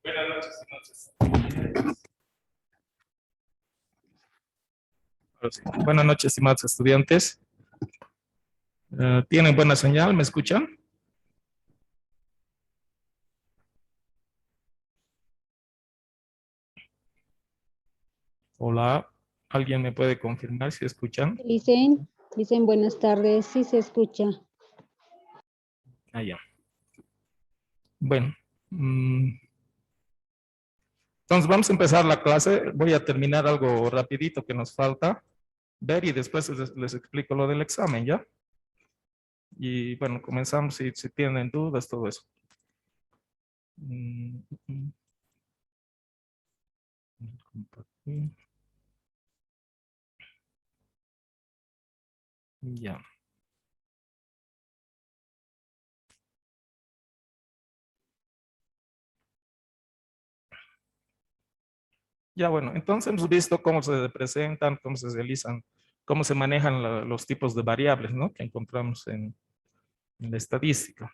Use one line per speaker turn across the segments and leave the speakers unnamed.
Buenas noches, noches. Buenas noches, estimados estudiantes. ¿Tienen buena señal? ¿Me escuchan? Hola, ¿alguien me puede confirmar si escuchan?
Dicen buenas tardes, sí se escucha.
Ah, ya. Bueno, entonces vamos a empezar la clase. Voy a terminar algo rapidito que nos falta ver y después les explico lo del examen, ¿ya? Y bueno, comenzamos si tienen dudas, todo eso. Compartir. Ya. Ya, bueno, entonces hemos visto cómo se presentan, cómo se realizan, cómo se manejan los tipos de variables, ¿no? Que encontramos en la estadística.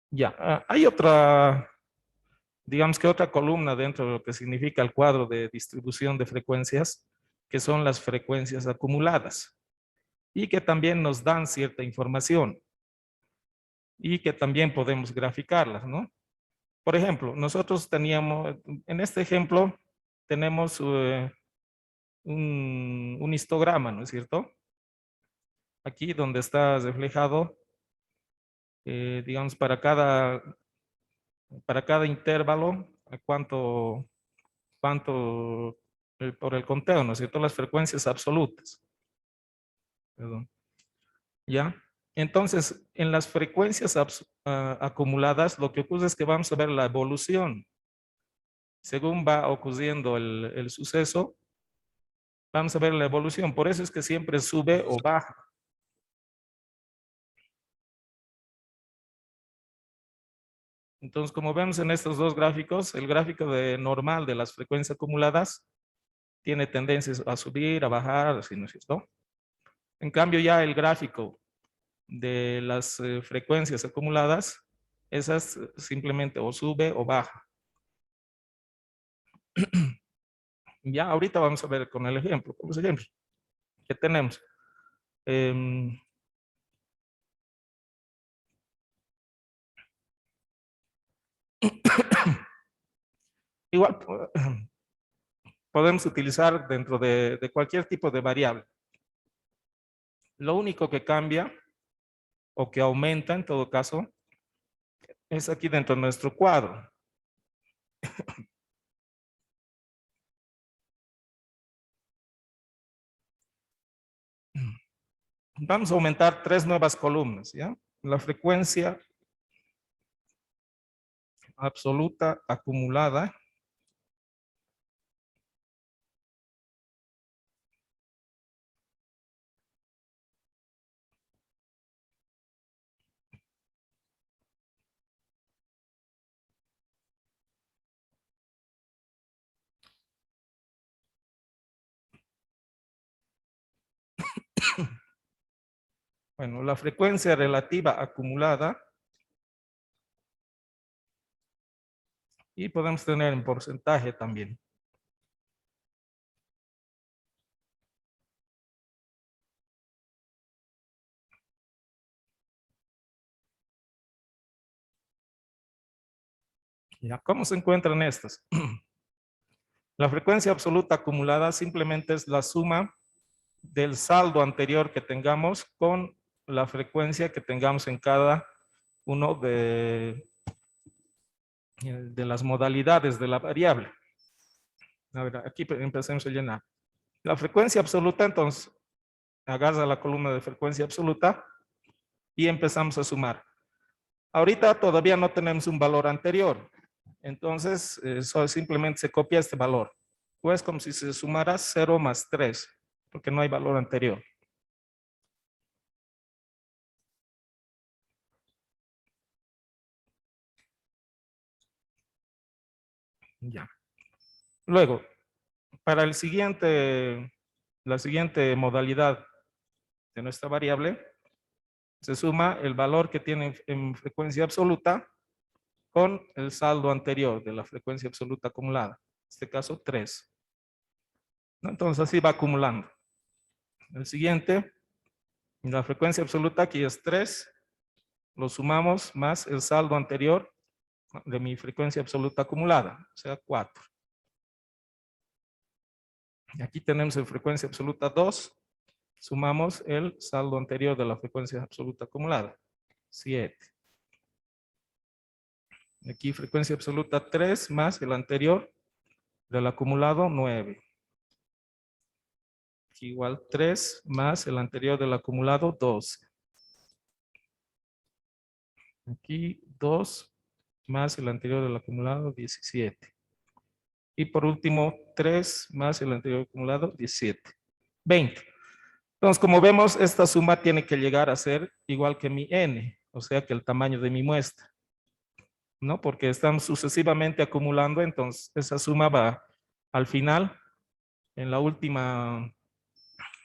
Ya, hay otra, digamos que otra columna dentro de lo que significa el cuadro de distribución de frecuencias, que son las frecuencias acumuladas y que también nos dan cierta información y que también podemos graficarlas, ¿no? Por ejemplo, nosotros teníamos, en este ejemplo, tenemos un histograma, ¿no es cierto? Aquí donde está reflejado, digamos, para cada intervalo, cuánto por el conteo, ¿no es cierto? Las frecuencias absolutas. Perdón. ¿Ya? Entonces, en las frecuencias acumuladas, lo que ocurre es que vamos a ver la evolución. Según va ocurriendo el suceso, vamos a ver la evolución. Por eso es que siempre sube o baja. Entonces, como vemos en estos dos gráficos, el gráfico normal de las frecuencias acumuladas tiene tendencias a subir, a bajar, así, ¿no es cierto? En cambio, ya el gráfico de las frecuencias acumuladas, esas simplemente o sube o baja. Ya ahorita vamos a ver con el ejemplo, con los ejemplos que tenemos. Igual podemos utilizar dentro de cualquier tipo de variable. Lo único que cambia o que aumenta en todo caso es aquí dentro de nuestro cuadro. Vamos a aumentar 3 nuevas columnas, ¿ya? La frecuencia absoluta acumulada. Bueno, la frecuencia relativa acumulada. Y podemos tener en porcentaje también. ¿Ya? ¿Cómo se encuentran estas? La frecuencia absoluta acumulada simplemente es la suma del saldo anterior que tengamos con la frecuencia que tengamos en cada uno de las modalidades de la variable. A ver, aquí empecemos a llenar. La frecuencia absoluta, entonces, agarra la columna de frecuencia absoluta y empezamos a sumar. Ahorita todavía no tenemos un valor anterior. Entonces, simplemente se copia este valor. Pues como si se sumara 0 más 3, porque no hay valor anterior. Ya. Luego, para la siguiente modalidad de nuestra variable, Se suma el valor que tiene en frecuencia absoluta con el saldo anterior de la frecuencia absoluta acumulada. En este caso, 3. ¿No? Entonces, así va acumulando. El siguiente, la frecuencia absoluta aquí es 3. Lo sumamos más el saldo anterior de mi frecuencia absoluta acumulada, o sea, 4. Y aquí tenemos en frecuencia absoluta 2. Sumamos el saldo anterior de la frecuencia absoluta acumulada, 7. Aquí frecuencia absoluta 3 más el anterior del acumulado 9. Aquí igual 3 más el anterior del acumulado 12. Aquí 2 más el anterior del acumulado 17. Y por último 3 más el anterior acumulado 17. 20. Entonces, como vemos, esta suma tiene que llegar a ser igual que mi n, o sea que el tamaño de mi muestra, ¿no? Porque estamos sucesivamente acumulando, entonces esa suma va al final, en la última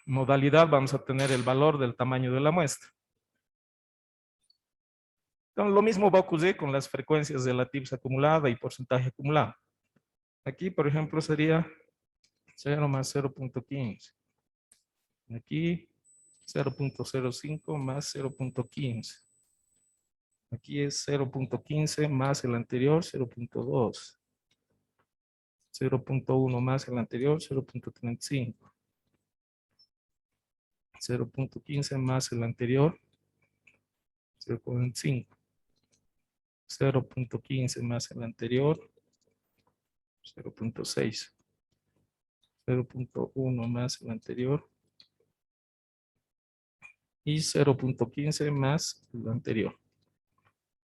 modalidad, vamos a tener el valor del tamaño de la muestra. Entonces, lo mismo va a ocurrir con las frecuencias relativas acumulada y porcentaje acumulado. Aquí, por ejemplo, sería 0 más 0.15. Aquí 0.05 más 0.15. Aquí es 0.15 más el anterior, 0.2. 0.1 más el anterior, 0.35. 0.15 más el anterior, 0.5. 0.15 más el anterior, 0.6. 0.1 más el anterior y 0.15 más el anterior.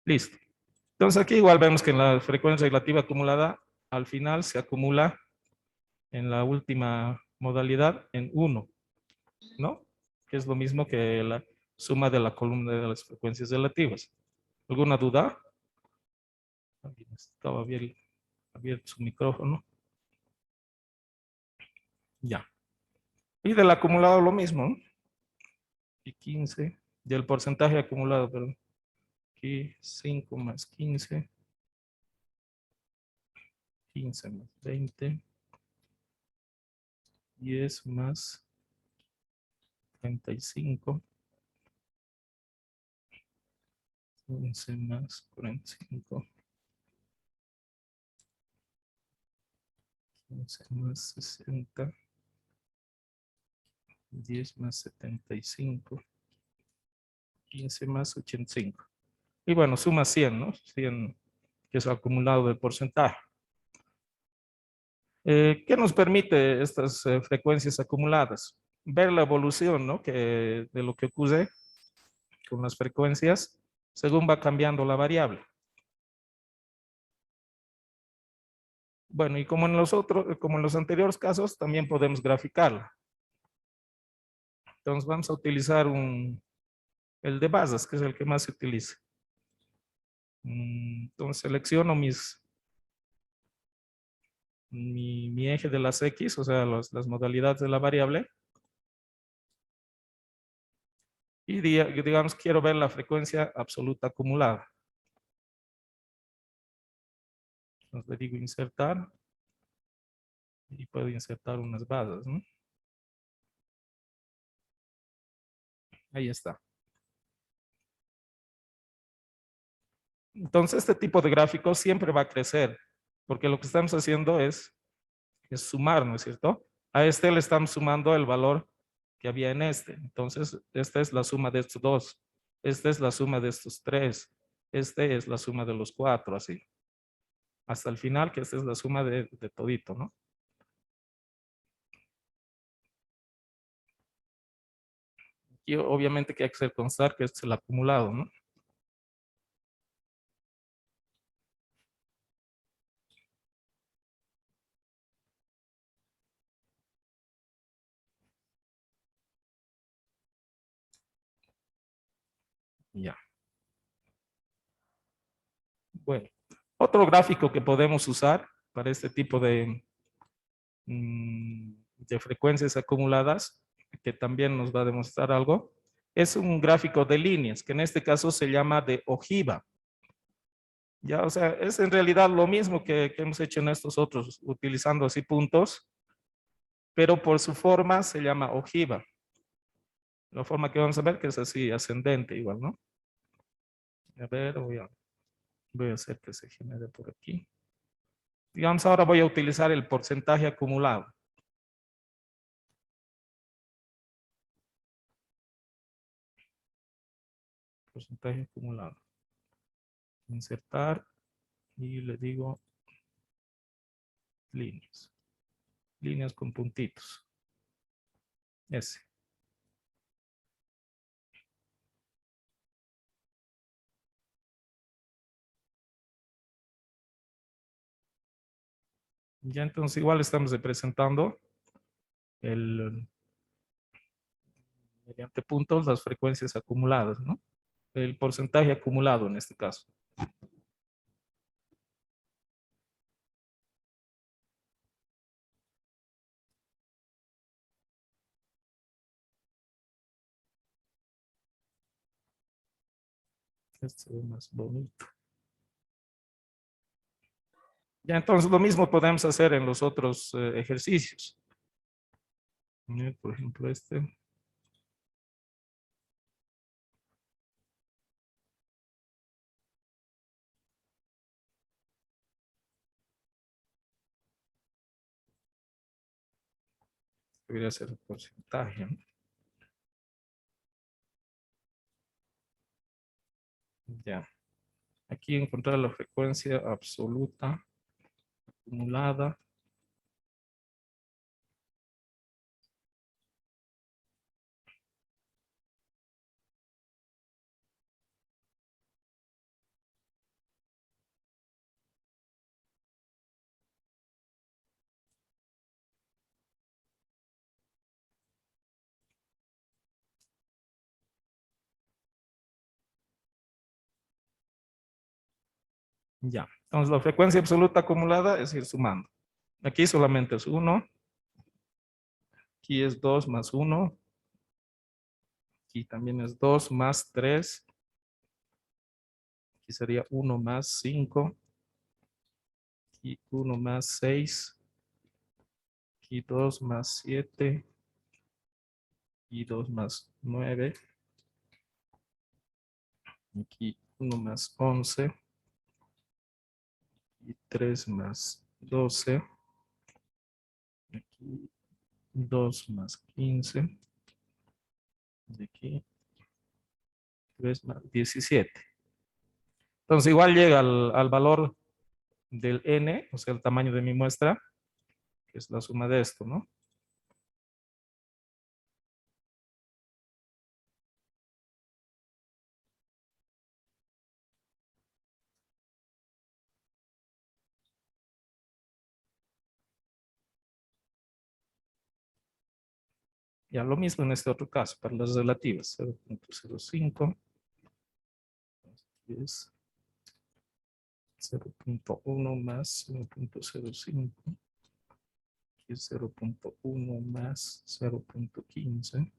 Listo. Entonces aquí igual vemos que en la frecuencia relativa acumulada al final se acumula en la última modalidad en 1, ¿no? Que es lo mismo que la suma de la columna de las frecuencias relativas. ¿Alguna duda? Estaba abierto su micrófono. Ya. Y del acumulado lo mismo, ¿no? Y 15. Del porcentaje acumulado, perdón. Aquí 5 más 15. 15 más 20. 10 más 35. 15 más 45. 15 más 60. 10 más 75. 15 más 85. Y bueno, suma 100, ¿no? 100, que es el acumulado del porcentaje. ¿Qué nos permite estas frecuencias acumuladas? Ver la evolución, ¿no? De lo que ocurre con las frecuencias según va cambiando la variable. Bueno, y como en los anteriores casos, también podemos graficarla. Entonces vamos a utilizar el de bases, que es el que más se utiliza. Entonces selecciono mi eje de las X, o sea, las modalidades de la variable. Y digamos, quiero ver la frecuencia absoluta acumulada. Entonces le digo insertar. Y puedo insertar unas bases, ¿no? Ahí está. Entonces, este tipo de gráfico siempre va a crecer, porque lo que estamos haciendo es sumar, ¿no es cierto? A este le estamos sumando el valor que había en este. Entonces, esta es la suma de estos dos. Esta es la suma de estos tres. Este es la suma de los cuatro, así. Hasta el final, que esta es la suma de todito, ¿no? Y obviamente que hay que hacer constar que este es el acumulado, ¿no? Ya. Bueno, otro gráfico que podemos usar para este tipo de frecuencias acumuladas, que también nos va a demostrar algo, es un gráfico de líneas, que en este caso se llama de ojiva. Ya, o sea, es en realidad lo mismo que hemos hecho en estos otros, utilizando así puntos, pero por su forma se llama ojiva. La forma que vamos a ver que es así, ascendente igual, ¿no? A ver, voy a hacer que se genere por aquí. Digamos, ahora voy a utilizar el porcentaje acumulado. Porcentaje acumulado. Insertar y le digo líneas. Líneas con puntitos. Ese. Ya entonces igual estamos representando mediante puntos las frecuencias acumuladas, ¿no? El porcentaje acumulado en este caso. Este se ve más bonito. Ya entonces lo mismo podemos hacer en los otros ejercicios. Por ejemplo, este. Debería ser el porcentaje, ¿no? Ya. Aquí encontrar la frecuencia absoluta acumulada. Ya. Entonces la frecuencia absoluta acumulada es ir sumando. Aquí solamente es 1. Aquí es 2 más 1. Aquí también es 2 más 3. Aquí sería 1 más 5. Aquí 1 más 6. Aquí 2 más 7. Y 2 más 9. Aquí 1 más 11. Y 3 más 12. Aquí 2 más 15. De aquí 3 más 17. Entonces igual llega al valor del n, o sea, el tamaño de mi muestra, que es la suma de esto, ¿no? Ya lo mismo en este otro caso, para las relativas, 0.05, es 0.1 más 0.05, aquí es 0.1 más 0.15,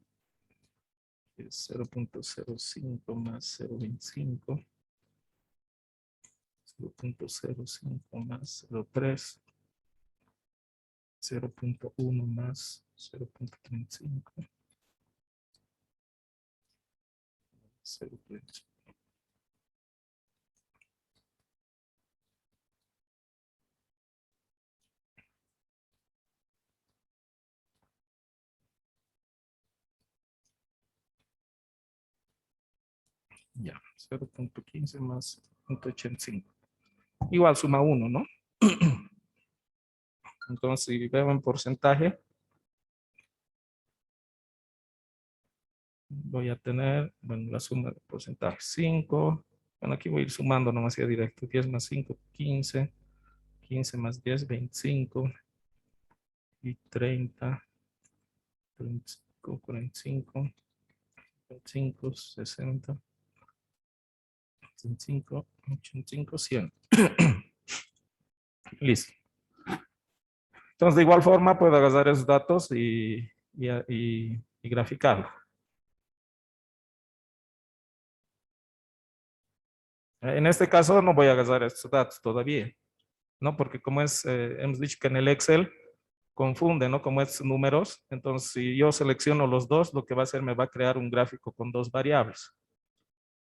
es 0.05 más 0.25, 0.05 más 0.3, 0.1 más 0.35, 0.35. Ya, 0.15 más 0.85. Igual suma 1, ¿no? Entonces, si veo en porcentaje, voy a tener, bueno, la suma de porcentaje 5. Bueno, aquí voy a ir sumando nomás ya directo. 10 más 5, 15. 15 más 10, 25. Y 30, 35, 45, 25, 60, 75, 85, 100. Listo. Entonces, de igual forma, puedo agarrar esos datos y graficarlo. En este caso no voy a agarrar estos datos todavía, ¿no? Porque como es, hemos dicho que en el Excel confunde, ¿no? Como es números, entonces si yo selecciono los dos, lo que va a hacer me va a crear un gráfico con dos variables.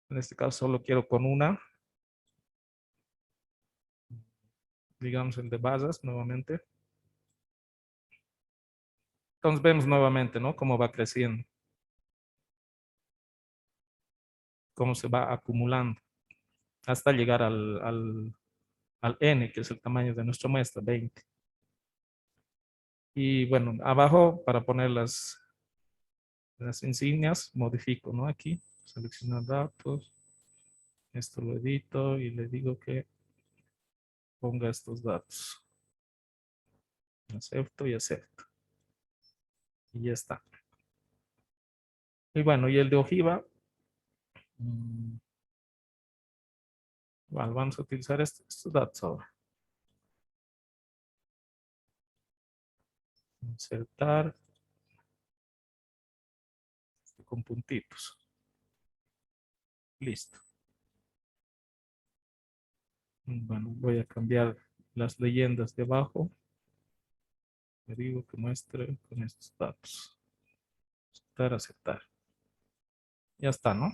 En este caso solo quiero con una, digamos el de bases nuevamente. Entonces vemos nuevamente, ¿no? Cómo va creciendo, cómo se va acumulando hasta llegar al n, que es el tamaño de nuestra muestra, 20. Y bueno, abajo para poner las insignias, modifico, ¿no? Aquí, seleccionar datos, esto lo edito y le digo que ponga estos datos. Acepto y acepto. Y ya está. Y bueno, y el de ojiva, bueno, vamos a utilizar estos datos ahora. Insertar con puntitos. Listo. Bueno, voy a cambiar las leyendas de abajo. Le digo que muestre con estos datos. Aceptar, aceptar. Ya está, ¿no?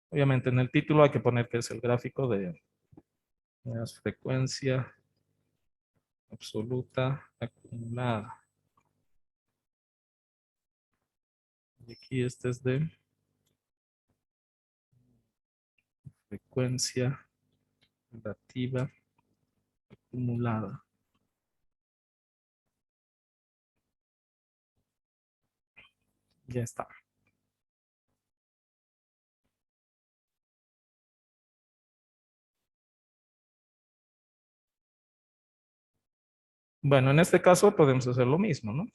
Obviamente en el título hay que poner que es el gráfico de la frecuencia absoluta acumulada. Y aquí este es de frecuencia relativa acumulada. Ya está. Bueno, en este caso podemos hacer lo mismo, ¿no?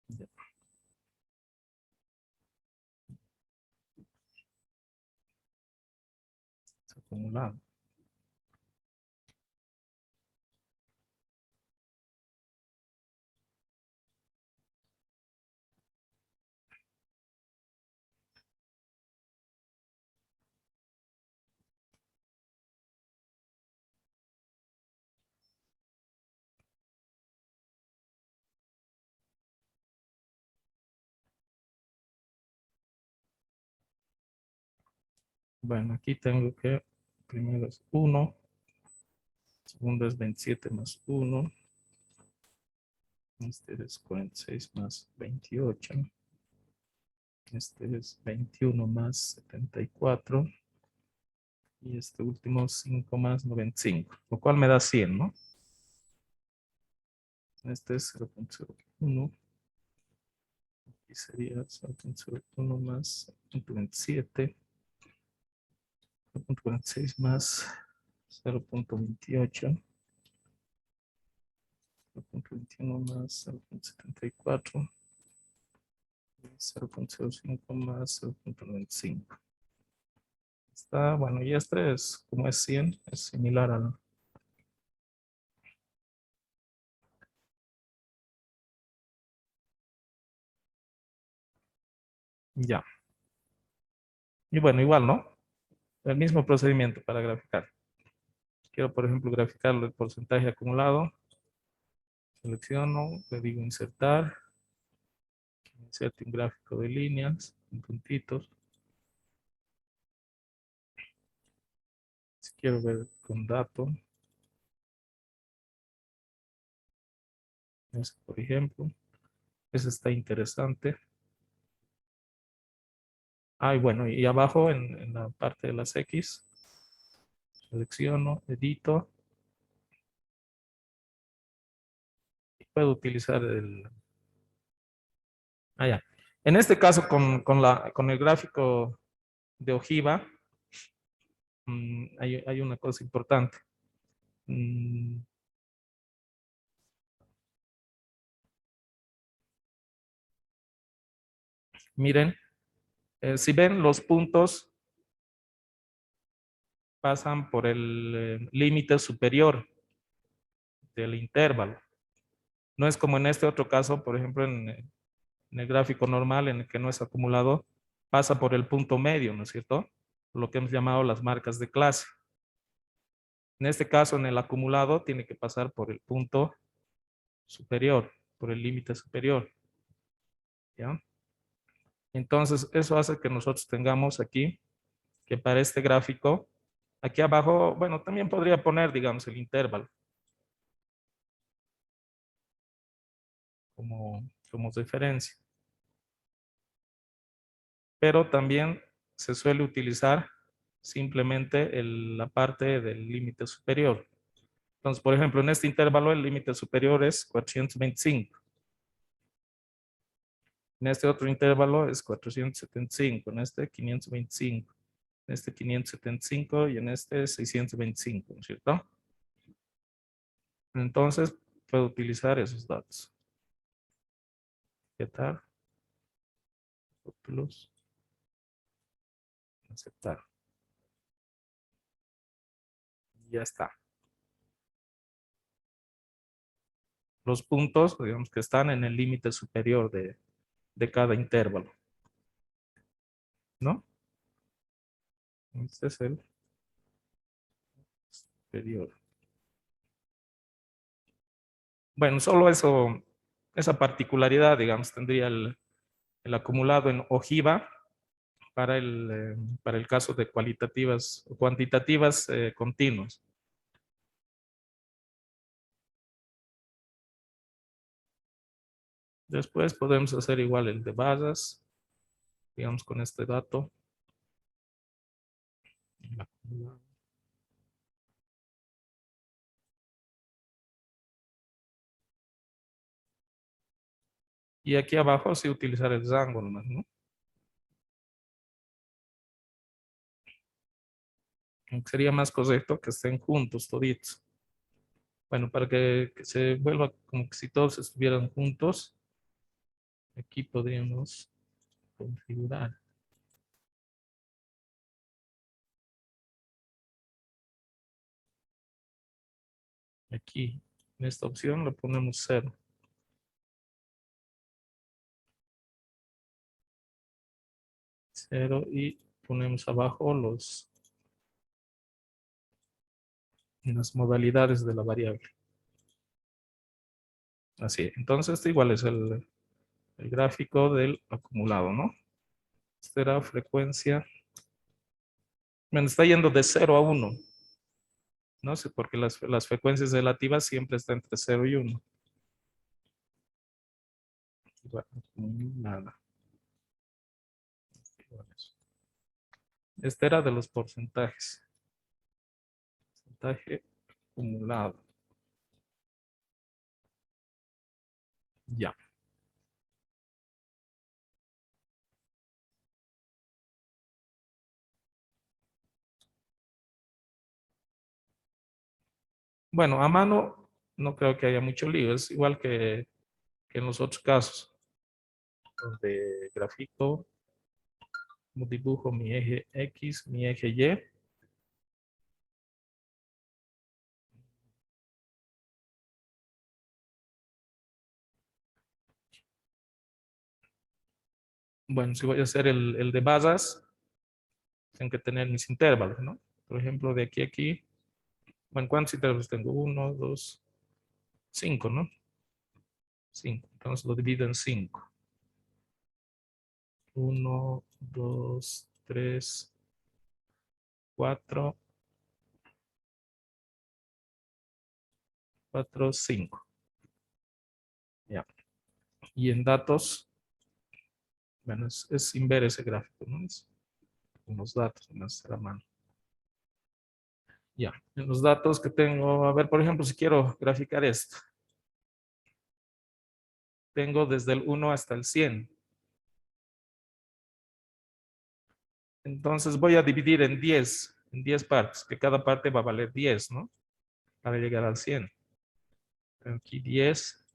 Ya, está acumulado. Bueno, aquí tengo que primero es 1, segundo es 27 más 1, este es 46 más 28, este es 21 más 74 y este último 5 más 95, lo cual me da 100, ¿no? Este es 0.01 y sería 0.01 más 0.27, 0.46 más 0.28, 0.21 más 0.74, 0.05 más 0.95. Está, bueno, y este es, como es 100, es similar al... Ya. Y bueno, igual, ¿no? El mismo procedimiento para graficar. Quiero, por ejemplo, graficarlo el porcentaje acumulado. Selecciono, le digo insertar. Inserte un gráfico de líneas, con puntitos. Si quiero ver con dato. Ese, por ejemplo. Ese está interesante. Ah, y bueno, y abajo en la parte de las X, selecciono, edito. Y puedo utilizar el... Ah, ya. En este caso, con el gráfico de ojiva, hay una cosa importante. Mm, Miren, si ven los puntos pasan por el límite superior del intervalo. No es como en este otro caso, por ejemplo, en el gráfico normal en el que no es acumulado, pasa por el punto medio, ¿no es cierto? Lo que hemos llamado las marcas de clase. En este caso, en el acumulado, tiene que pasar por el punto superior, por el límite superior. ¿Ya? Entonces, eso hace que nosotros tengamos aquí, que para este gráfico, aquí abajo, bueno, también podría poner, digamos, el intervalo como referencia. Pero también se suele utilizar simplemente la parte del límite superior. Entonces, por ejemplo, en este intervalo el límite superior es 425. En este otro intervalo es 475, en este 525, en este 575 y en este 625, ¿no es cierto? Entonces, puedo utilizar esos datos. ¿Qué tal? Plus. Aceptar. Ya está. Los puntos, digamos que están en el límite superior de cada intervalo, ¿no? Este es el superior. Bueno, solo eso, esa particularidad, digamos, tendría el acumulado en ojiva para el caso de cualitativas o cuantitativas continuas. Después podemos hacer igual el de basas, digamos con este dato. Y aquí abajo sí utilizar el rango nomás, ¿no? Sería más correcto que estén juntos toditos. Bueno, para que se vuelva como que si todos estuvieran juntos, aquí podríamos configurar. Aquí, en esta opción, le ponemos 0. 0 y ponemos abajo las modalidades de la variable. Así, entonces este igual es el gráfico del acumulado, ¿no? Esta era frecuencia. Bueno, está yendo de 0 a 1. No sé, porque las frecuencias relativas siempre están entre 0 y 1. Igual, nada. Este era de los porcentajes. Porcentaje acumulado. Ya. Bueno, a mano no creo que haya mucho lío. Es igual que en los otros casos. Donde grafico, dibujo mi eje X, mi eje Y. Bueno, si voy a hacer el de basas, tengo que tener mis intervalos, ¿no? Por ejemplo, de aquí a aquí. Bueno, ¿cuántos intervalos tengo? 1, 2, 5, ¿no? 5. Entonces lo divido en 5. 1, 2, 3, 4, 4, 5. Ya. Y en datos, bueno, es sin ver ese gráfico, ¿no? Es unos datos más a la mano. Ya, en los datos que tengo, a ver, por ejemplo, si quiero graficar esto. Tengo desde el 1 hasta el 100. Entonces voy a dividir en 10 partes, que cada parte va a valer 10, ¿no? Para llegar al 100. Aquí 10.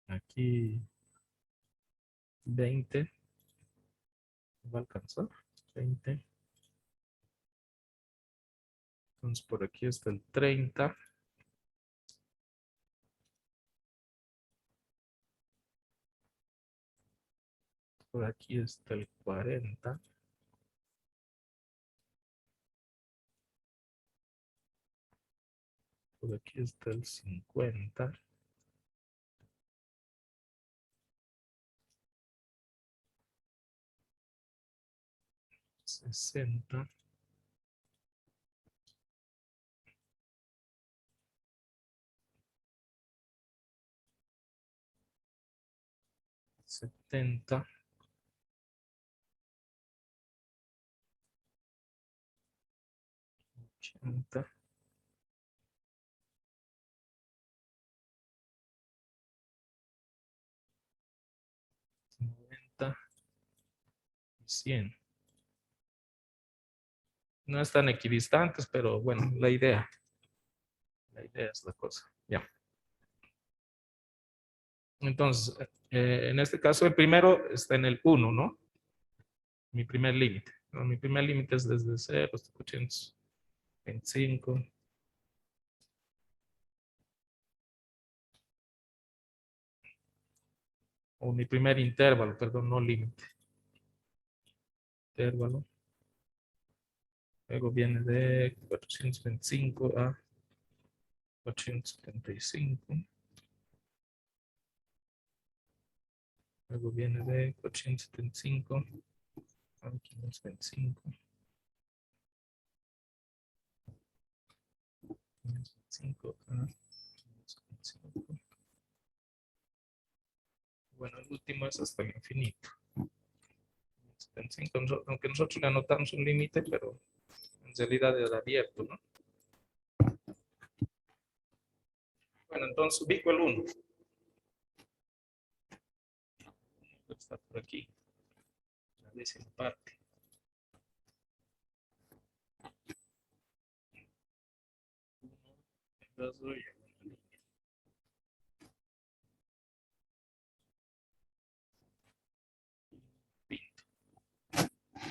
Aquí 20. va a alcanzar. 20. Entonces por aquí está el 30. Por aquí está el 40. Por aquí está el 50. $60. 70. 80. 90 y 100. No están equidistantes, pero bueno, la idea es la cosa. Ya. Entonces, en este caso, el primero está en el 1, ¿no? Mi primer límite. ¿No? Mi primer límite es desde 0 hasta 825. O mi primer intervalo, perdón, no límite. Intervalo. Luego viene de 425 a 875. Luego viene de 475 a 525. 525 a 525. Bueno, el último es hasta el infinito. 75, aunque nosotros le anotamos un límite, pero en realidad era abierto, ¿no? Bueno, entonces ubico el 1. Está por aquí. La décima parte.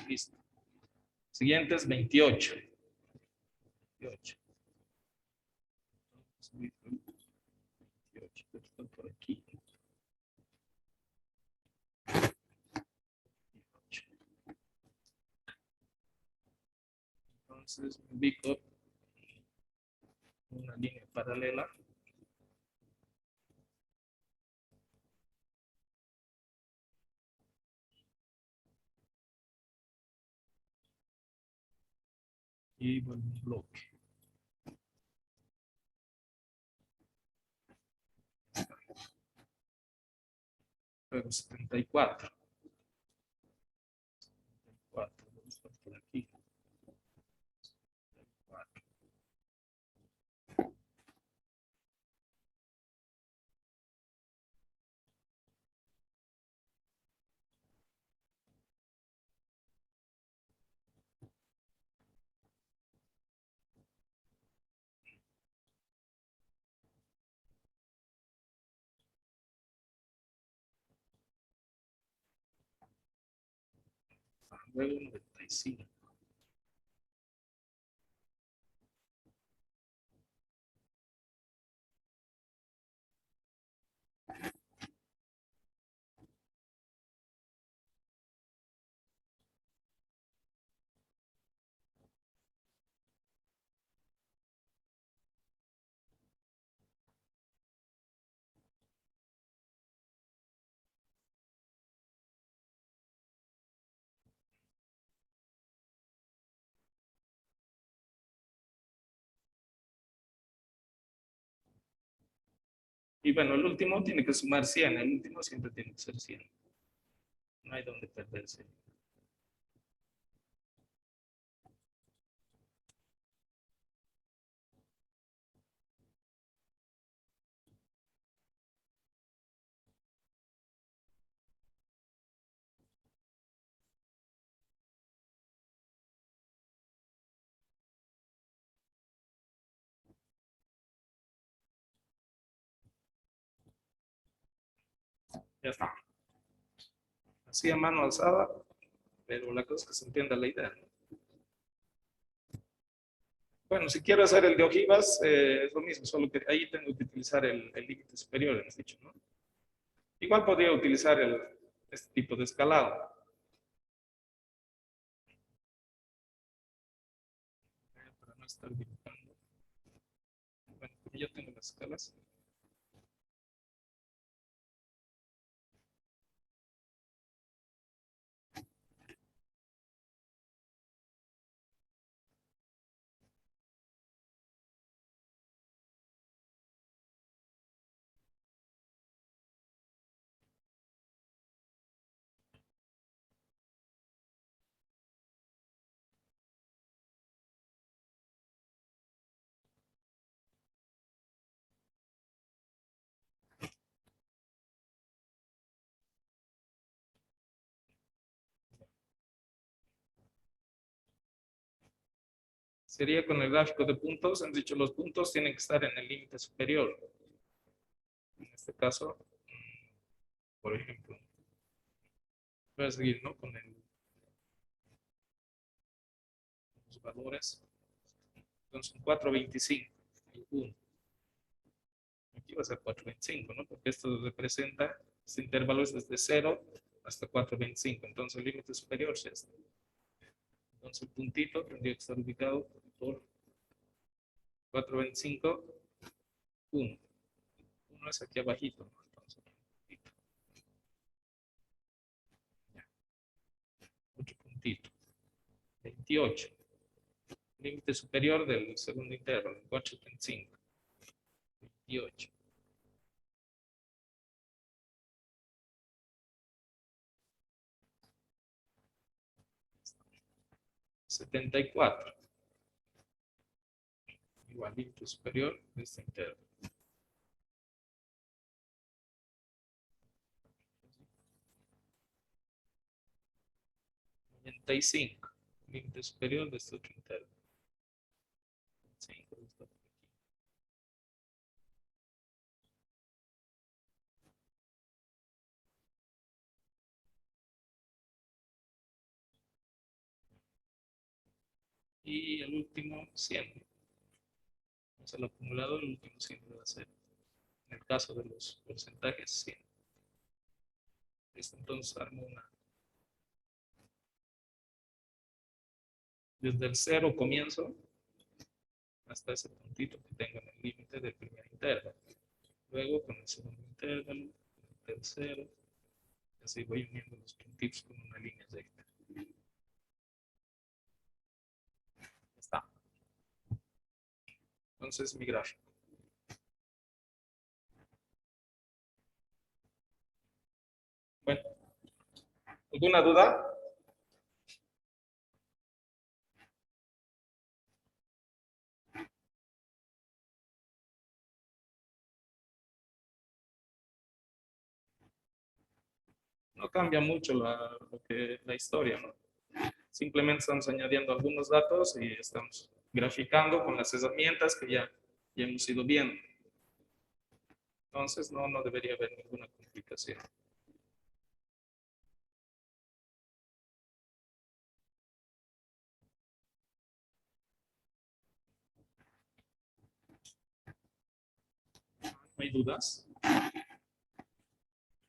Listo. Siguiente es 28. 28. 28. Está por aquí. 28. Entonces ubico una línea paralela. Y bueno, un bloque. Luego 74. 74. Vamos a por aquí. 74. Luego 95. Y bueno, el último tiene que sumar 100. El último siempre tiene que ser 100. No hay donde perderse. Ya está. Así a mano alzada, pero la cosa es que se entienda la idea, ¿no? Bueno, si quiero hacer el de ojivas, es lo mismo, solo que ahí tengo que utilizar el límite superior, hemos dicho, ¿no? Igual podría utilizar este tipo de escalado. Para no estar dibujando. Bueno, como yo tengo las escalas. Sería con el gráfico de puntos. Han dicho los puntos tienen que estar en el límite superior. En este caso, por ejemplo, voy a seguir, ¿no? Con los valores. Entonces, 4.25. El 1. Aquí va a ser 4.25, ¿no? Porque esto representa, este intervalo es desde 0 hasta 4.25. Entonces, el límite superior es este. Entonces, el puntito tendría que estar ubicado por 4.25, 1. 1 es aquí abajito, ¿no? Entonces, puntito. Ya. Otro puntito. 28. Límite superior del segundo intervalo, 4.25. 28. 74. Igual límite superior de este intervalo. 95. Límite superior de este otro intervalo. 5 de esta por aquí. Y el último 100. Vamos al acumulador, el último 100 va a ser, en el caso de los porcentajes, 100. Listo, entonces armo una. Desde el 0 comienzo hasta ese puntito que tengo en el límite del primer intervalo. Luego con el segundo intervalo, el tercero, así voy uniendo los puntitos con una línea recta. Está. Entonces mi gráfico. Bueno, ¿alguna duda? No cambia mucho la historia, ¿no? Simplemente estamos añadiendo algunos datos y estamos graficando con las herramientas que ya hemos ido viendo. Entonces no debería haber ninguna complicación. ¿No hay dudas?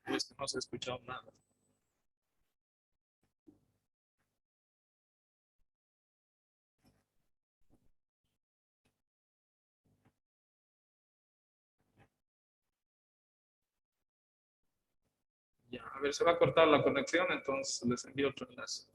Pues que no se ha escuchado nada. Ya, a ver, se va a cortar la conexión, entonces les envío otro enlace.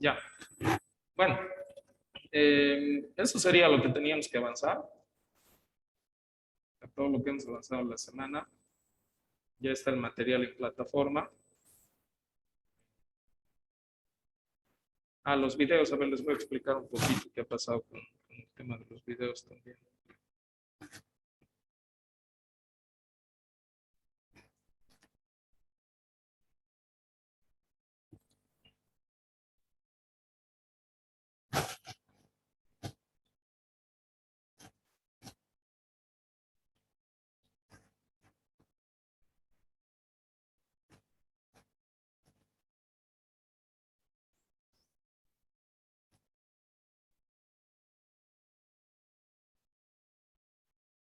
Ya. Bueno, eso sería lo que teníamos que avanzar. A todo lo que hemos avanzado la semana. Ya está el material en plataforma. Los videos, a ver, les voy a explicar un poquito qué ha pasado con el tema de los videos también.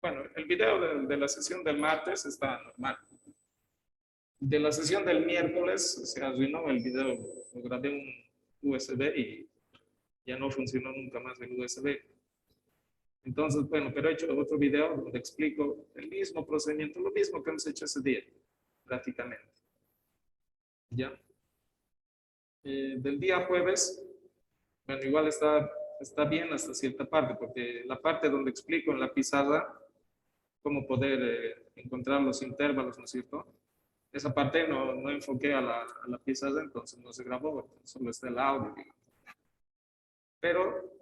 Bueno, el video de la sesión del martes está normal. De la sesión del miércoles se arruinó el video, lo grabé un USB y ya no funcionó nunca más el USB. Entonces, bueno, pero he hecho otro video donde explico el mismo procedimiento, lo mismo que hemos hecho ese día, prácticamente. ¿Ya? Del día jueves, bueno, igual está bien hasta cierta parte, porque la parte donde explico en la pizarra cómo poder encontrar los intervalos, ¿no es cierto? Esa parte no enfoqué a la pizarra, entonces no se grabó, solo está el audio. Pero,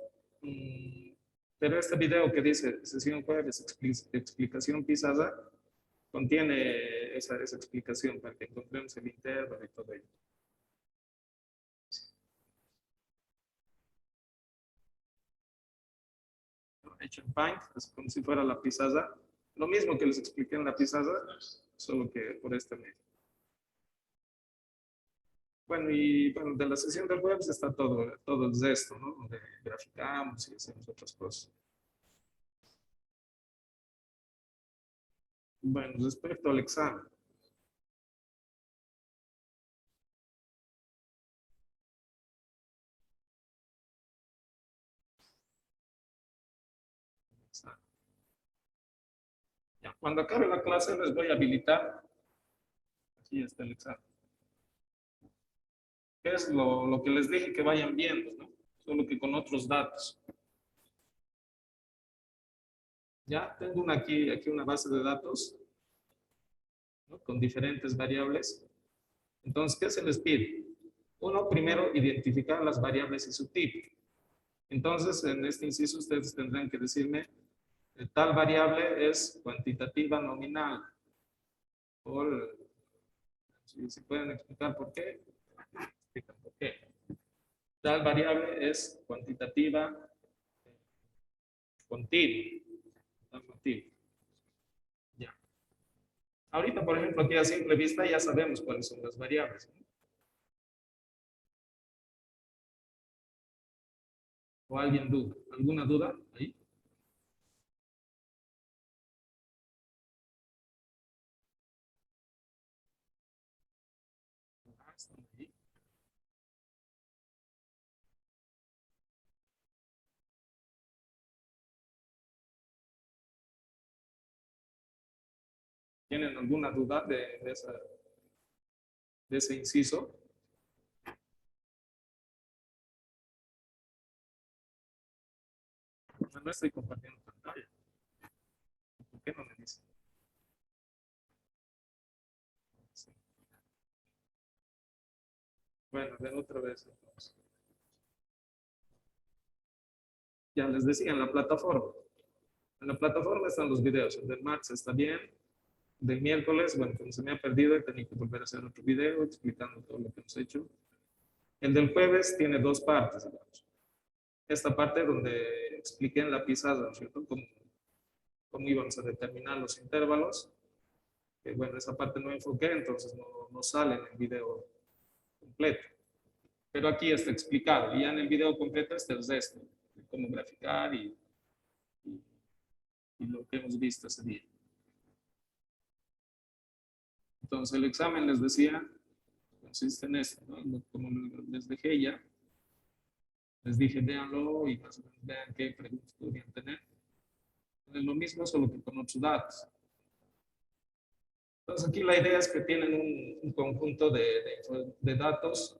pero este video que dice sesión jueves, explicación pizarra, contiene esa explicación para que encontremos el intervalo y todo ello. Hecho en Paint, es como si fuera la pizarra. Lo mismo que les expliqué en la pizarra, solo que por este medio. Bueno, y bueno, de la sesión del web está todo el resto, ¿no? Donde graficamos y hacemos otras cosas. Bueno, respecto al examen. Ya, cuando acabe la clase les voy a habilitar. Aquí está el examen. ¿Qué es lo que les dije que vayan viendo, ¿no? Solo que con otros datos. Ya tengo aquí una base de datos, ¿no? Con diferentes variables. Entonces, ¿qué se les pide? Uno, primero, identificar las variables y su tipo. Entonces, en este inciso ustedes tendrán que decirme, tal variable es cuantitativa nominal. Si pueden explicar por qué, explican por qué. Tal variable es cuantitativa continua. Ya. Ahorita, por ejemplo, aquí a simple vista ya sabemos cuáles son las variables, ¿no? ¿O alguien duda? ¿Alguna duda ahí? Están ahí. ¿Tienen alguna duda de ese inciso? No estoy compartiendo pantalla. ¿Por qué no me dicen? Sí. Bueno, de otra vez entonces. Ya les decía, en la plataforma. En la plataforma están los videos. El del martes está bien. del miércoles, bueno, como se me ha perdido, he tenido que volver a hacer otro video explicando todo lo que hemos hecho. El del jueves tiene dos partes, digamos. Esta parte donde expliqué en la pizarra, ¿no es cierto? Cómo íbamos a determinar los intervalos. Que bueno, esa parte no enfoqué, entonces no sale en el video completo. Pero aquí está explicado. Y ya en el video completo está el resto, de cómo graficar y lo que hemos visto ese día. Entonces el examen, les decía, consiste en esto, ¿no? Como les dejé ya, les dije, véanlo y más o menos vean qué preguntas podrían tener. Es lo mismo, solo que con otros datos. Entonces aquí la idea es que tienen un conjunto de datos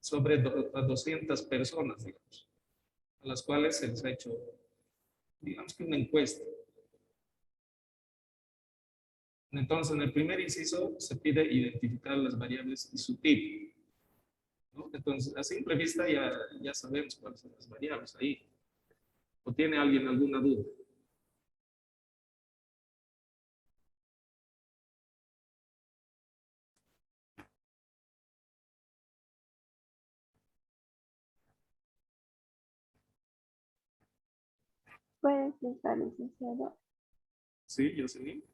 sobre a 200 personas, digamos, a las cuales se les ha hecho, digamos que una encuesta. Entonces, en el primer inciso se pide identificar las variables y su tipo, ¿no? Entonces, a simple vista ya sabemos cuáles son las variables ahí. ¿O tiene alguien alguna duda?
Puede explicar, licenciado.
Sí, Jocelyn.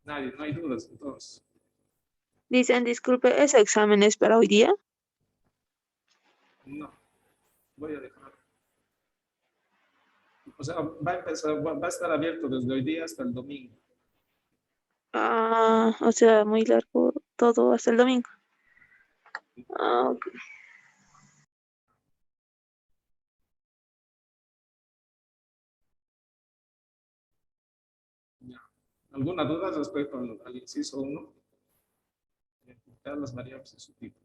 Nadie, no hay dudas, entonces.
Dicen, disculpe, ¿ese examen es para hoy día?
No, voy a dejar. O sea, va a empezar, va a estar abierto desde hoy día hasta el domingo.
Ah, o sea, muy largo todo hasta el domingo. Ah, ok.
Ya. ¿Alguna duda respecto al inciso 1? Identificar las variables y su tipo.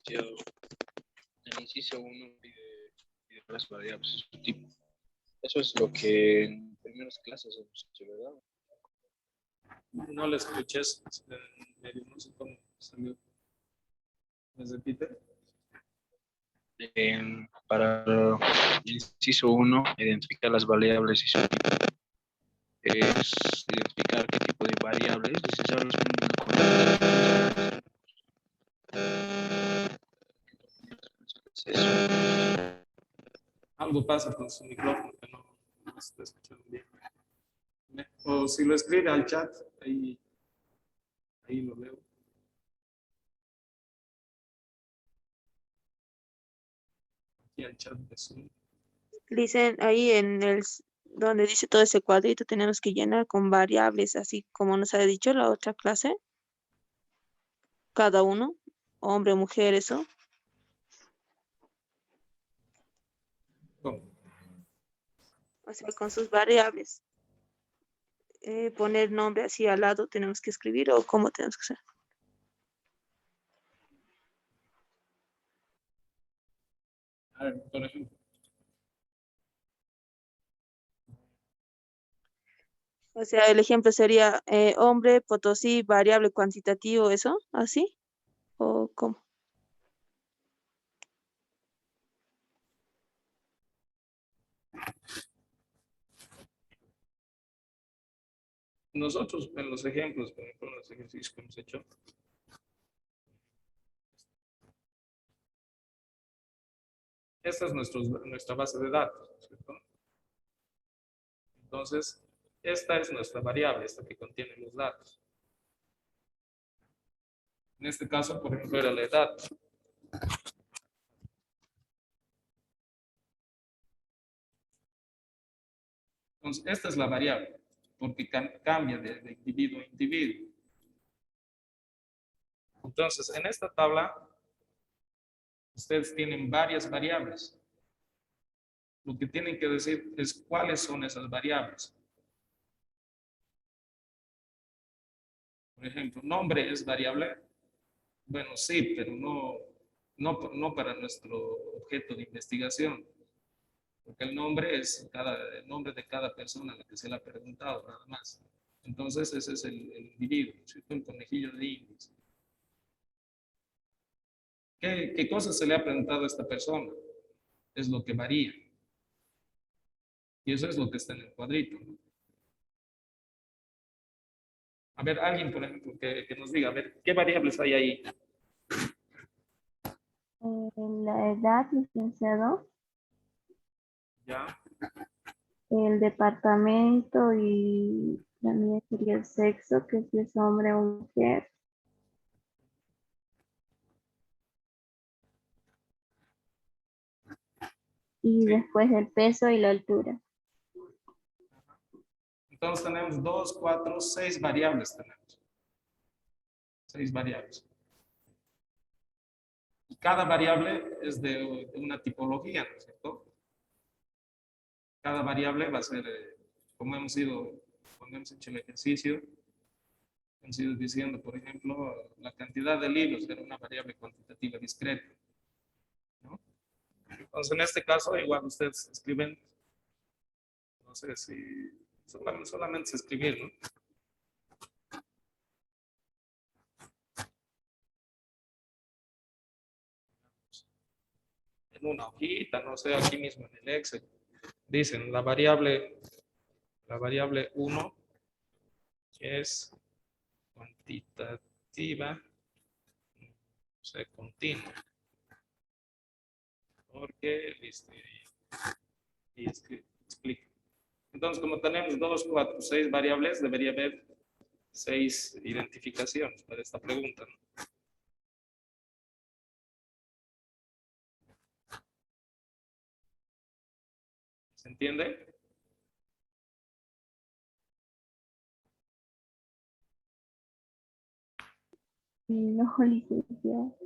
Yo, el inciso 1 pide las variables y su tipo. Eso es lo que en primeras clases hemos hecho, ¿verdad?
No le escuché, medio, no sé cómo salió. ¿Me repite?
Para el inciso 1, identificar las variables y su tipo. Es identificar qué tipo de variables necesarias
Algo pasa con su micrófono que no se está escuchando bien. O si lo escribe al chat, ahí lo leo. Aquí al chat de Zoom.
Dicen ahí en donde dice todo ese cuadrito, tenemos que llenar con variables, así como nos ha dicho la otra clase. Cada uno, hombre, mujer, eso.
¿Cómo?
O sea, con sus variables. Poner nombre así al lado tenemos que escribir o cómo tenemos que hacer.
A ver, por ejemplo.
O sea, el ejemplo sería hombre, Potosí, variable cuantitativo, ¿eso? ¿Así? ¿O cómo?
Nosotros en los ejemplos, por ejemplo, en los ejercicios que hemos hecho, esta es nuestra base de datos, ¿cierto? Entonces, esta es nuestra variable, esta que contiene los datos. En este caso, por ejemplo, era la edad. Entonces, esta es la variable, porque cambia de individuo a individuo. Entonces, en esta tabla, ustedes tienen varias variables. Lo que tienen que decir es cuáles son esas variables. Por ejemplo, nombre es variable. Bueno, sí, pero no para nuestro objeto de investigación. Porque el nombre es el nombre de cada persona a la que se le ha preguntado, nada más. Entonces ese es el individuo, ¿cierto? El conejillo de Indias. ¿Qué cosas se le ha preguntado a esta persona? Es lo que varía. Y eso es lo que está en el cuadrito, ¿no? A ver, alguien, por ejemplo, que nos diga, a ver, ¿qué variables hay ahí?
La edad, licenciado,
¿Ya?
el departamento y también sería el sexo, que si es hombre o mujer. Y
Sí.
después el peso y la altura.
Entonces tenemos 2, 4, 6 variables tenemos. 6 variables. Y cada variable es de una tipología, ¿no es cierto? Cada variable va a ser, como cuando hemos hecho el ejercicio, hemos ido diciendo, por ejemplo, la cantidad de libros era una variable cuantitativa discreta, ¿no? Entonces, en este caso, igual ustedes escriben, no sé si solamente es escribir, ¿no? En una hojita, no sé, aquí mismo en el Excel. Dicen la variable 1 es cuantitativa, no sé, continua. Porque, listo, y explico. Entonces, como tenemos 2, 4, 6 variables, debería haber 6 identificaciones para esta pregunta, ¿no? ¿Se entiende?
No, licenciado.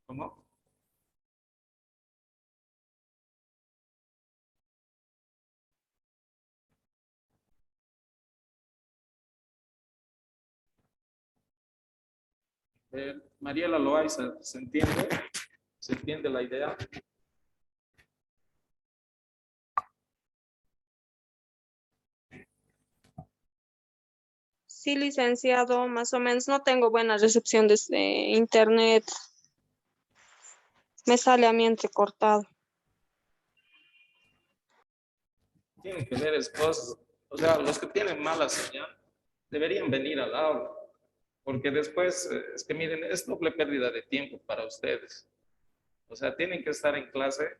¿Cómo? Mariela Loaiza, ¿se entiende? ¿Se entiende la idea?
Sí, licenciado, más o menos. No tengo buena recepción desde internet. Me sale a mí entrecortado.
Tienen que ver cosas, o sea, los que tienen mala señal deberían venir al aula, porque después, es que miren, es doble pérdida de tiempo para ustedes. O sea, tienen que estar en clase,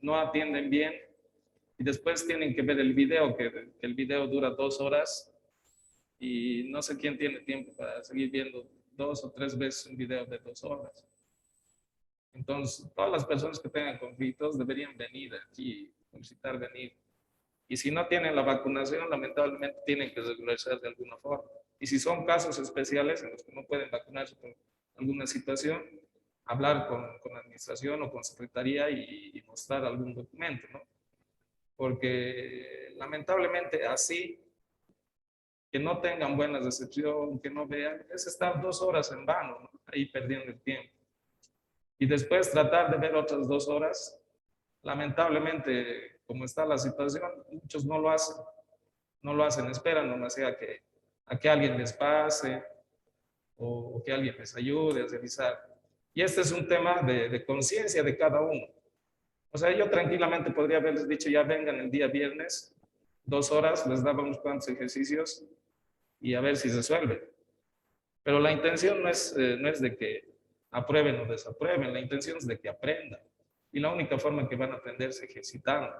no atienden bien, y después tienen que ver el video, que el video dura 2 horas, y no sé quién tiene tiempo para seguir viendo 2 o 3 veces un video de 2 horas. Entonces, todas las personas que tengan conflictos deberían venir aquí, solicitar venir. Y si no tienen la vacunación, lamentablemente tienen que regularizar de alguna forma. Y si son casos especiales en los que no pueden vacunarse por alguna situación, hablar con la administración o con secretaría y mostrar algún documento, ¿no? Porque lamentablemente así, que no tengan buena recepción, que no vean, es estar 2 horas en vano, ¿no? Ahí perdiendo el tiempo. Y después tratar de ver otras 2 horas, lamentablemente, como está la situación, muchos no lo hacen. No lo hacen, esperan nomás a que alguien les pase o que alguien les ayude a revisar. Y este es un tema de conciencia de cada uno. O sea, yo tranquilamente podría haberles dicho, ya vengan el día viernes, 2 horas, les daba unos cuantos ejercicios y a ver si resuelven. Pero la intención no es de que aprueben o desaprueben, la intención es de que aprendan. Y la única forma que van a aprender es ejercitando.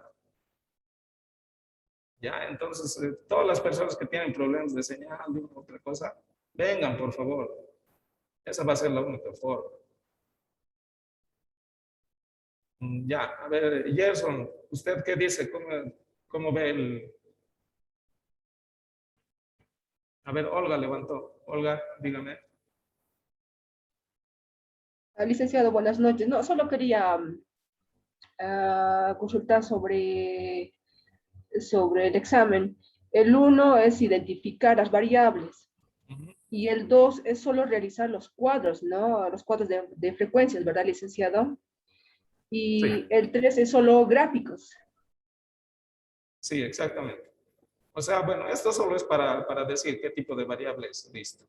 Ya, entonces, todas las personas que tienen problemas de señal, de una u otra cosa, vengan, por favor. Esa va a ser la única forma. Ya, a ver, Gerson, ¿usted qué dice? ¿Cómo ve el...? A ver, Olga levantó. Olga, dígame.
Licenciado, buenas noches. No, solo quería consultar sobre el examen. El 1 es identificar las variables
Ujú.
y el 2 es solo realizar los cuadros, ¿no? Los cuadros de frecuencias, ¿verdad, licenciado? Y
Sí,
el 3 es solo gráficos.
sí, exactamente. O sea, bueno, esto solo es para decir qué tipo de variable es, listo.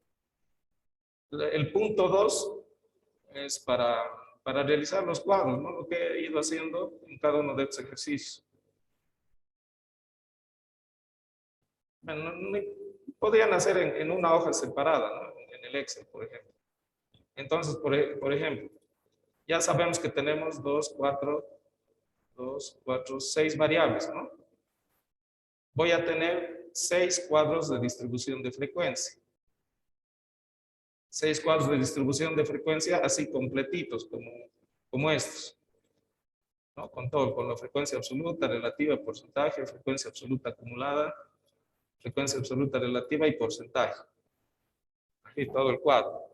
El punto 2 es para realizar los cuadros, ¿no? Lo que he ido haciendo en cada uno de estos ejercicios. Bueno, podrían hacer en una hoja separada, ¿no? En el Excel, por ejemplo. Entonces, por ejemplo, ya sabemos que tenemos 6 variables, ¿no? Voy a tener 6 cuadros de distribución de frecuencia. 6 cuadros de distribución de frecuencia así completitos, como estos, ¿no? Con todo, con la frecuencia absoluta, relativa, porcentaje, frecuencia absoluta acumulada, frecuencia absoluta relativa y porcentaje. Aquí todo el cuadro.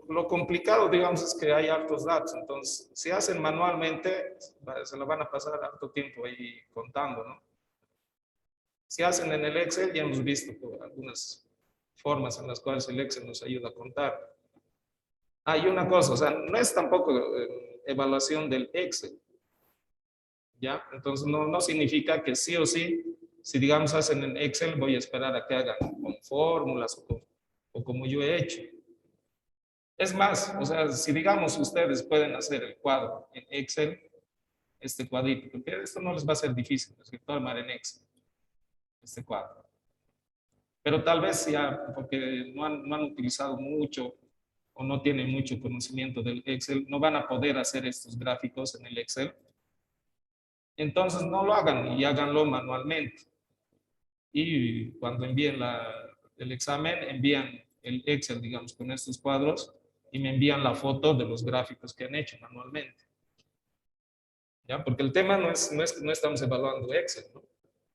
Lo complicado, digamos, es que hay hartos datos. Entonces, si hacen manualmente, se lo van a pasar harto tiempo ahí contando, ¿no? Si hacen en el Excel, ya hemos visto algunas formas en las cuales el Excel nos ayuda a contar. Hay una cosa, o sea, no es tampoco evaluación del Excel, ¿ya? Entonces, no significa que sí o sí, si digamos hacen en Excel, voy a esperar a que hagan con fórmulas o como yo he hecho. Es más, o sea, si digamos ustedes pueden hacer el cuadro en Excel, este cuadrito, porque esto no les va a ser difícil, es que armar en Excel, este cuadro. Pero tal vez ya, porque no han utilizado mucho o no tienen mucho conocimiento del Excel, no van a poder hacer estos gráficos en el Excel. Entonces no lo hagan y háganlo manualmente. Y cuando envíen el examen, envían el Excel, digamos, con estos cuadros y me envían la foto de los gráficos que han hecho manualmente. ¿Ya? Porque el tema no estamos evaluando Excel, ¿no?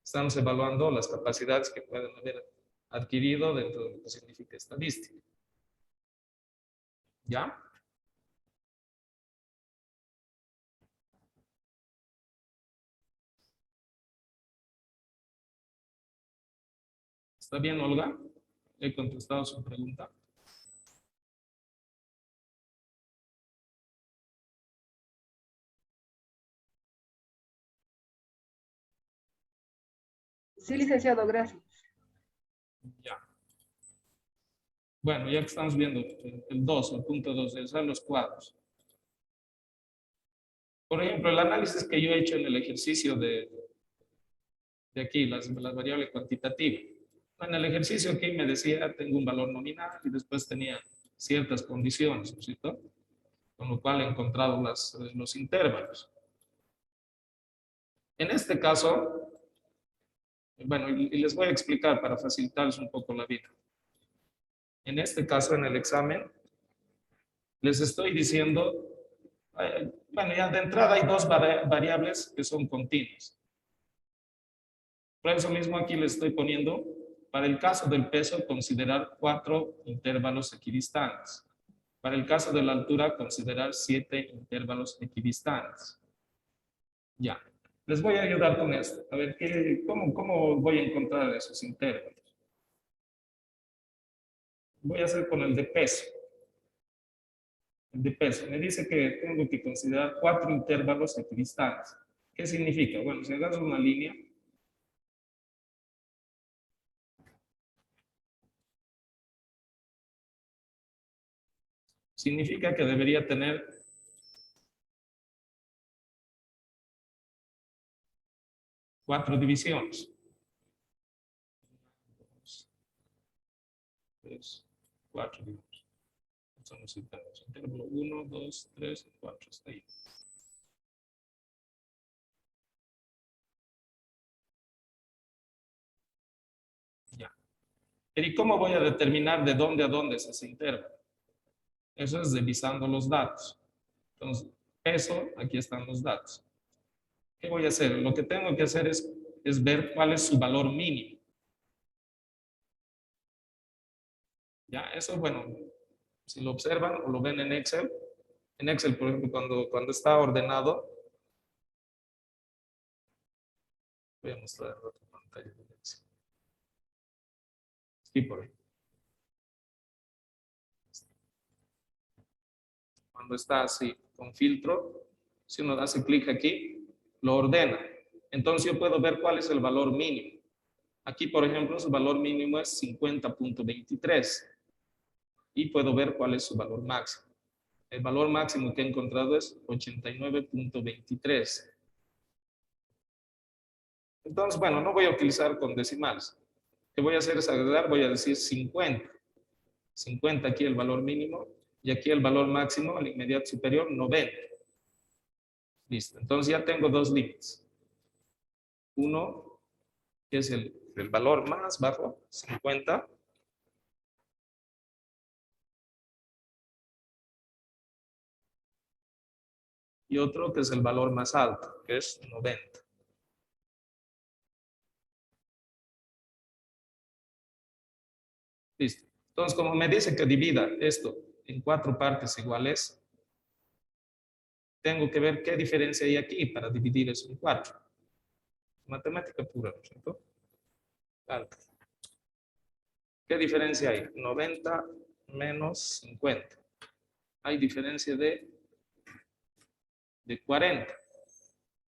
Estamos evaluando las capacidades que pueden haber adquirido dentro de lo que significa estadística. ¿Ya? ¿Está bien, Olga? ¿He contestado su pregunta?
Sí, licenciado, gracias.
Ya. Bueno, ya que estamos viendo el 2, el punto 2, de usar los cuadros. Por ejemplo, el análisis que yo he hecho en el ejercicio de aquí, las variables cuantitativas. En el ejercicio aquí me decía, tengo un valor nominal y después tenía ciertas condiciones, ¿no es cierto? Con lo cual he encontrado los intervalos. En este caso, bueno, y les voy a explicar para facilitarles un poco la vida. En este caso, en el examen, les estoy diciendo, bueno, ya de entrada hay 2 variables que son continuas. Por eso mismo aquí les estoy poniendo, para el caso del peso, considerar 4 intervalos equidistantes. Para el caso de la altura, considerar 7 intervalos equidistantes. Ya. Les voy a ayudar con esto. A ver, ¿cómo voy a encontrar esos intervalos? Voy a hacer con el de peso. El de peso. Me dice que tengo que considerar 4 intervalos equidistantes. ¿Qué significa? Bueno, si agarro una línea, significa que debería tener 4 divisiones. 3, 4 divisiones. Son los intervalos. Intervalo 1, 2, 3, 4. Está ahí. Ya. ¿Y cómo voy a determinar de dónde a dónde es ese intervalo? Eso es revisando los datos. Entonces, eso, aquí están los datos. ¿Qué voy a hacer? Lo que tengo que hacer es ver cuál es su valor mínimo. Ya, eso, bueno, si lo observan o lo ven en Excel, por ejemplo, cuando está ordenado, voy a mostrar en otra pantalla de Excel. Sí, por ahí. Cuando está así, con filtro, si uno hace clic aquí, lo ordena. Entonces yo puedo ver cuál es el valor mínimo. Aquí, por ejemplo, su valor mínimo es 50.23 y puedo ver cuál es su valor máximo. El valor máximo que he encontrado es 89.23. Entonces, bueno, no voy a utilizar con decimales. Lo que voy a hacer es agregar, voy a decir 50. 50 aquí el valor mínimo y aquí el valor máximo, al inmediato superior, 90. Listo, entonces ya tengo dos límites. Uno, que es el valor más bajo, 50. Y otro que es el valor más alto, que es 90. Listo. Entonces, como me dice que divida esto en 4 partes iguales, tengo que ver qué diferencia hay aquí para dividir eso en 4. Matemática pura, ¿no es cierto? Claro. ¿Qué diferencia hay? 90 menos 50. Hay diferencia de 40.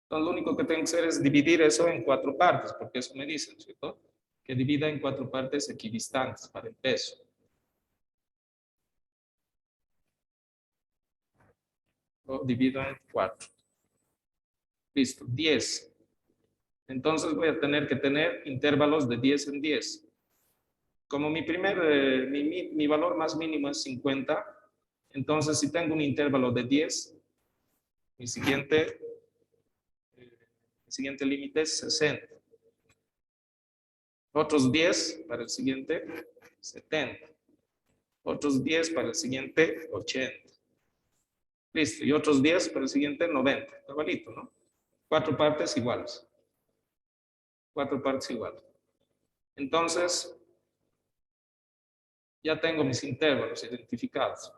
Entonces, lo único que tengo que hacer es dividir eso en 4 partes, porque eso me dicen, ¿cierto? Que divida en 4 partes equidistantes para el peso. Lo divido en 4. Listo, 10. Entonces voy a tener que tener intervalos de 10 en 10. Como mi valor más mínimo es 50, entonces si tengo un intervalo de 10, mi siguiente límite es 60. Otros 10 para el siguiente, 70. Otros 10 para el siguiente, 80. Listo, y otros 10 para el siguiente, 90. Igualito, ¿no? 4 partes iguales. 4 partes iguales. Entonces, ya tengo mis intervalos identificados.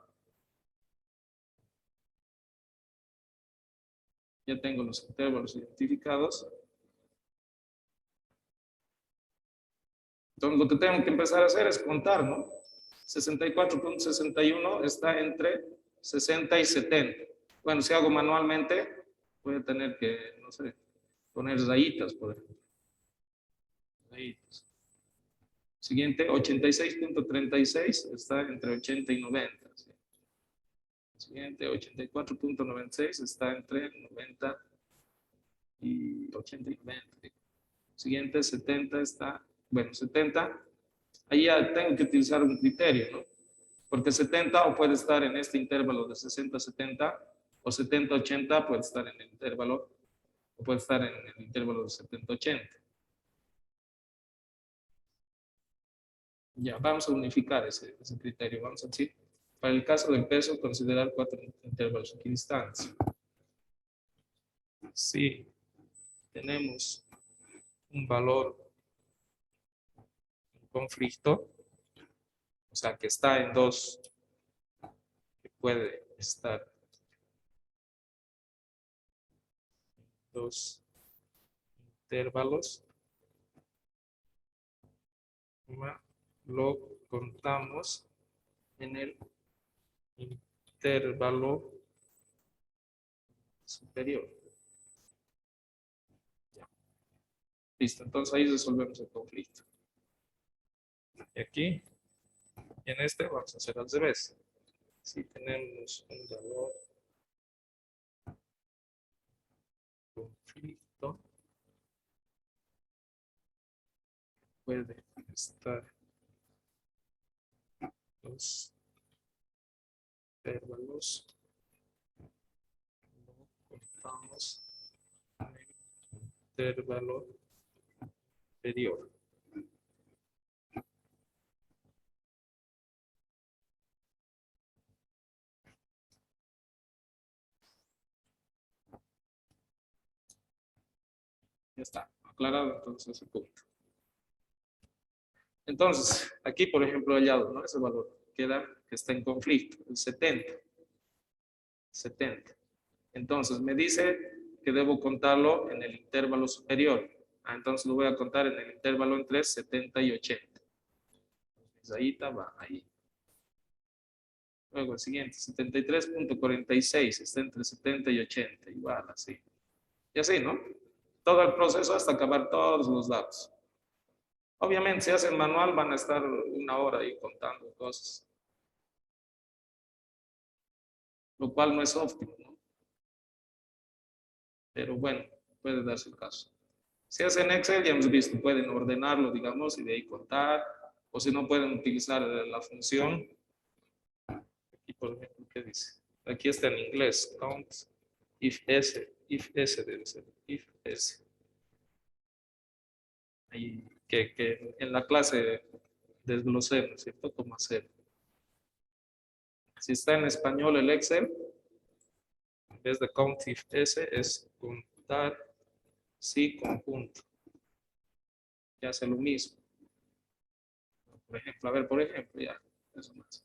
Ya tengo los intervalos identificados. Entonces, lo que tengo que empezar a hacer es contar, ¿no? 64.61 está entre 60 y 70. Bueno, si hago manualmente, voy a tener que, no sé, poner rayitas, por ejemplo. Rayitas. Siguiente, 86.36 está entre 80 y 90. ¿Sí? Siguiente, 84.96 está entre 90 y 80 y 90. Siguiente, 70 está, bueno, 70. Ahí ya tengo que utilizar un criterio, ¿no? Porque 70 o puede estar en este intervalo de 60-70 o 70-80 puede estar en el intervalo o puede estar en el intervalo de 70-80. Ya, vamos a unificar ese criterio. Vamos a decir, para el caso del peso, considerar 4 intervalos equidistantes. Si tenemos un valor en conflicto, o sea, que está en 2, que puede estar en 2 intervalos, lo contamos en el intervalo superior. Ya. Listo, entonces ahí resolvemos el conflicto. Y aquí, y en este vamos a hacer al revés. Si tenemos un valor conflicto, puede estar los intervalos, lo contamos en el intervalo superior. Ya está, aclarado entonces ese punto. Entonces, aquí por ejemplo hallado, ¿no? Ese valor queda que está en conflicto, el 70. 70. Entonces, me dice que debo contarlo en el intervalo superior. Entonces lo voy a contar en el intervalo entre 70 y 80. Ahí va, ahí. Luego el siguiente, 73.46, está entre 70 y 80, igual así. Y así, ¿no? todo el proceso hasta acabar todos los datos. Obviamente, si hacen manual, van a estar 1 hora ahí contando cosas. Lo cual no es óptimo, ¿no? Pero bueno, puede darse el caso. Si hacen Excel, ya hemos visto, pueden ordenarlo, digamos, y de ahí contar. O si no, pueden utilizar la función. Aquí, por ejemplo, ¿qué dice? Aquí está en inglés, count, if s debe ser, if s. Ahí, que en la clase desglosemos, ¿cierto? Cómo hacer. Si está en español el Excel, en vez de count if s, es contar si conjunto. Ya hace lo mismo. Por ejemplo, a ver, por ejemplo, ya, eso más.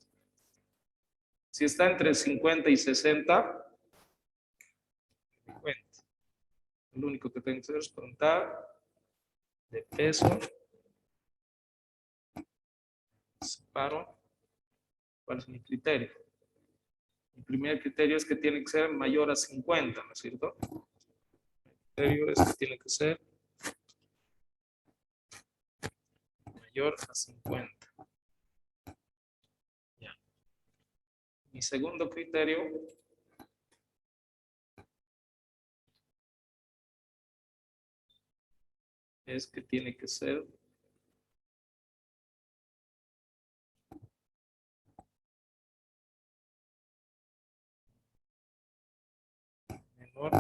Si está entre 50 y 60, 50. Lo único que tengo que hacer es contar de peso, separo. ¿Cuál es mi criterio? Mi primer criterio es que tiene que ser mayor a 50, ¿no es cierto? El criterio es que tiene que ser mayor a 50. Ya. Mi segundo criterio es que tiene que ser menor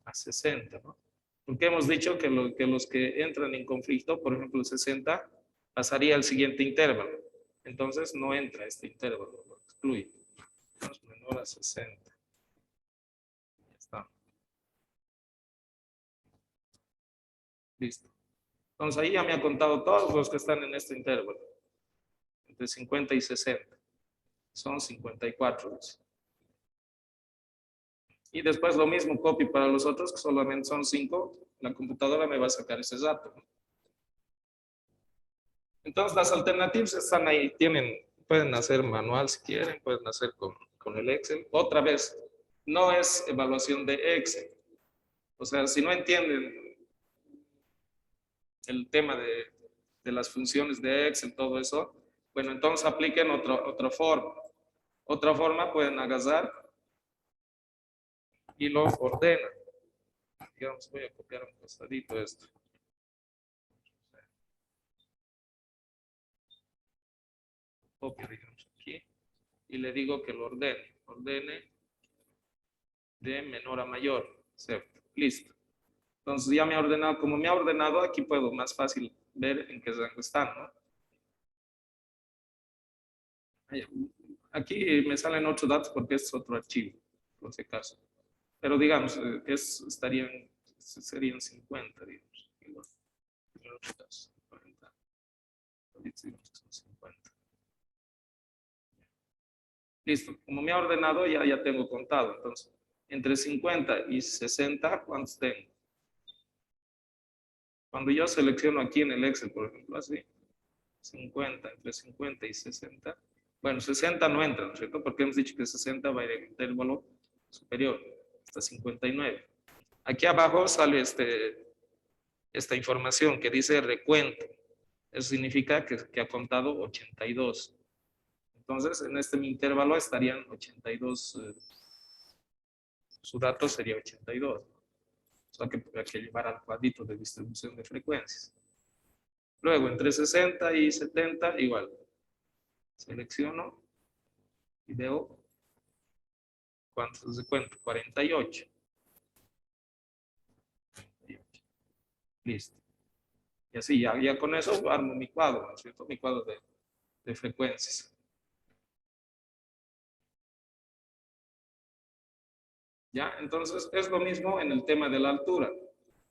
a 60, ¿no? Porque hemos dicho que los que entran en conflicto, por ejemplo, el 60, pasaría al siguiente intervalo. Entonces no entra este intervalo, lo excluye. Entonces, menor a 60. Ya está. Listo. Entonces ahí ya me ha contado todos los que están en este intervalo. Entre 50 y 60. Son 54. Dice. Y después lo mismo, copy para los otros, que solamente son 5. La computadora me va a sacar ese dato. Entonces las alternativas están ahí. Pueden hacer manual si quieren, pueden hacer con el Excel. Otra vez, no es evaluación de Excel. O sea, si no entienden el tema de las funciones de Excel, todo eso, bueno, entonces apliquen otra forma. Otra forma pueden agarrar y lo ordenan. Digamos, voy a copiar un costadito esto. Copio, digamos, aquí. Y le digo que lo ordene. Ordene de menor a mayor. ¿Cierto? Listo. Entonces ya me ha ordenado. Como me ha ordenado, aquí puedo más fácil ver en qué rango están, ¿no? Aquí me salen 8 datos porque es otro archivo, por si acaso. Pero digamos, serían 50, digamos. En otro caso, 40. Ahorita digamos que son 50. Listo. Como me ha ordenado, ya tengo contado. Entonces, entre 50 y 60, ¿cuántos tengo? Cuando yo selecciono aquí en el Excel, por ejemplo, así, 50, entre 50 y 60. Bueno, 60 no entra, ¿no es cierto? Porque hemos dicho que 60 va a ir en el intervalo superior, hasta 59. Aquí abajo sale esta información que dice recuento. Eso significa que ha contado 82. Entonces, en este intervalo estarían 82. Su dato sería 82. O sea, que hay que llevar al cuadrito de distribución de frecuencias. Luego, entre 60 y 70, igual. Selecciono y veo cuántos de cuento. 48. Listo. Y así, ya con eso armo mi cuadro, ¿no es cierto? Mi cuadro de frecuencias. ¿Ya? Entonces, es lo mismo en el tema de la altura.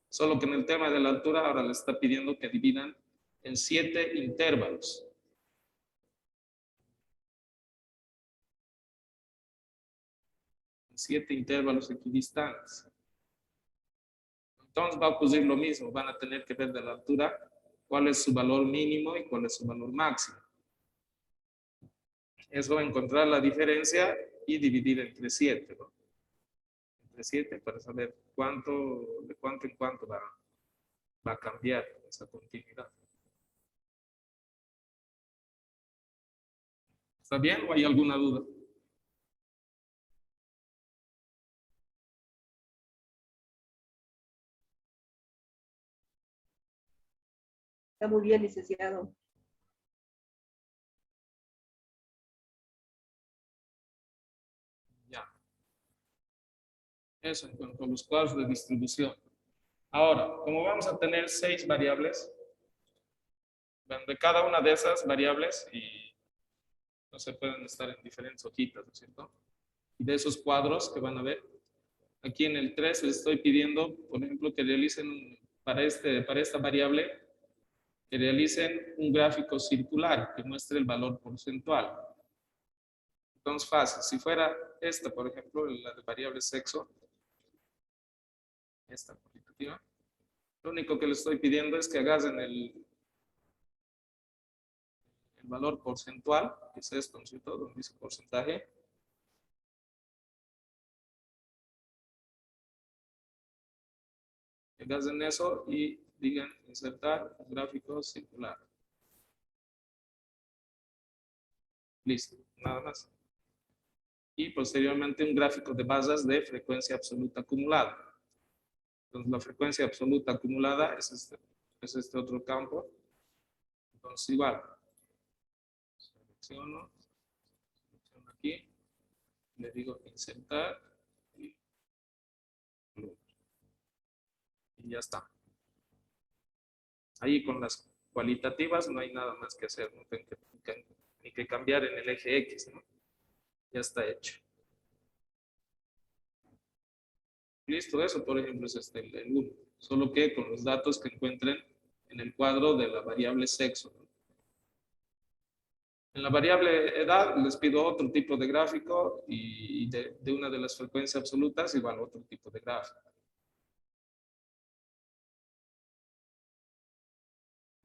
Solo que en el tema de la altura ahora le está pidiendo que dividan en 7 intervalos. En 7 intervalos equidistantes. Entonces va a ocurrir lo mismo. Van a tener que ver de la altura cuál es su valor mínimo y cuál es su valor máximo. Eso va a encontrar la diferencia y dividir entre 7, ¿no? de 7 para saber de cuánto en cuánto va a cambiar esa continuidad. ¿Está bien o hay alguna duda?
Está muy bien, licenciado.
Ya. Eso en cuanto a los cuadros de distribución. Ahora, como vamos a tener 6 variables, de cada una de esas variables, y no se pueden estar en diferentes hojitas, ¿no es cierto? Y de esos cuadros que van a ver, aquí en el 3 les estoy pidiendo, por ejemplo, que realicen para esta variable, que realicen un gráfico circular que muestre el valor porcentual. Entonces, fácil. Si fuera esta, por ejemplo, la de variable sexo, esta cualitativa, lo único que le estoy pidiendo es que agarren el valor porcentual, que es esto, ¿no es cierto? Donde dice porcentaje. Que agarren eso y digan insertar un gráfico circular. Listo, nada más. Y posteriormente un gráfico de basas de frecuencia absoluta acumulada. Entonces la frecuencia absoluta acumulada es este otro campo. Entonces igual, selecciono aquí, le digo insertar y ya está. Ahí con las cualitativas no hay nada más que hacer, no tengo ni que cambiar en el eje X, ¿no? Ya está hecho. Listo, eso por ejemplo es el 1, solo que con los datos que encuentren en el cuadro de la variable sexo, ¿no? En la variable edad les pido otro tipo de gráfico y de una de las frecuencias absolutas igual otro tipo de gráfico.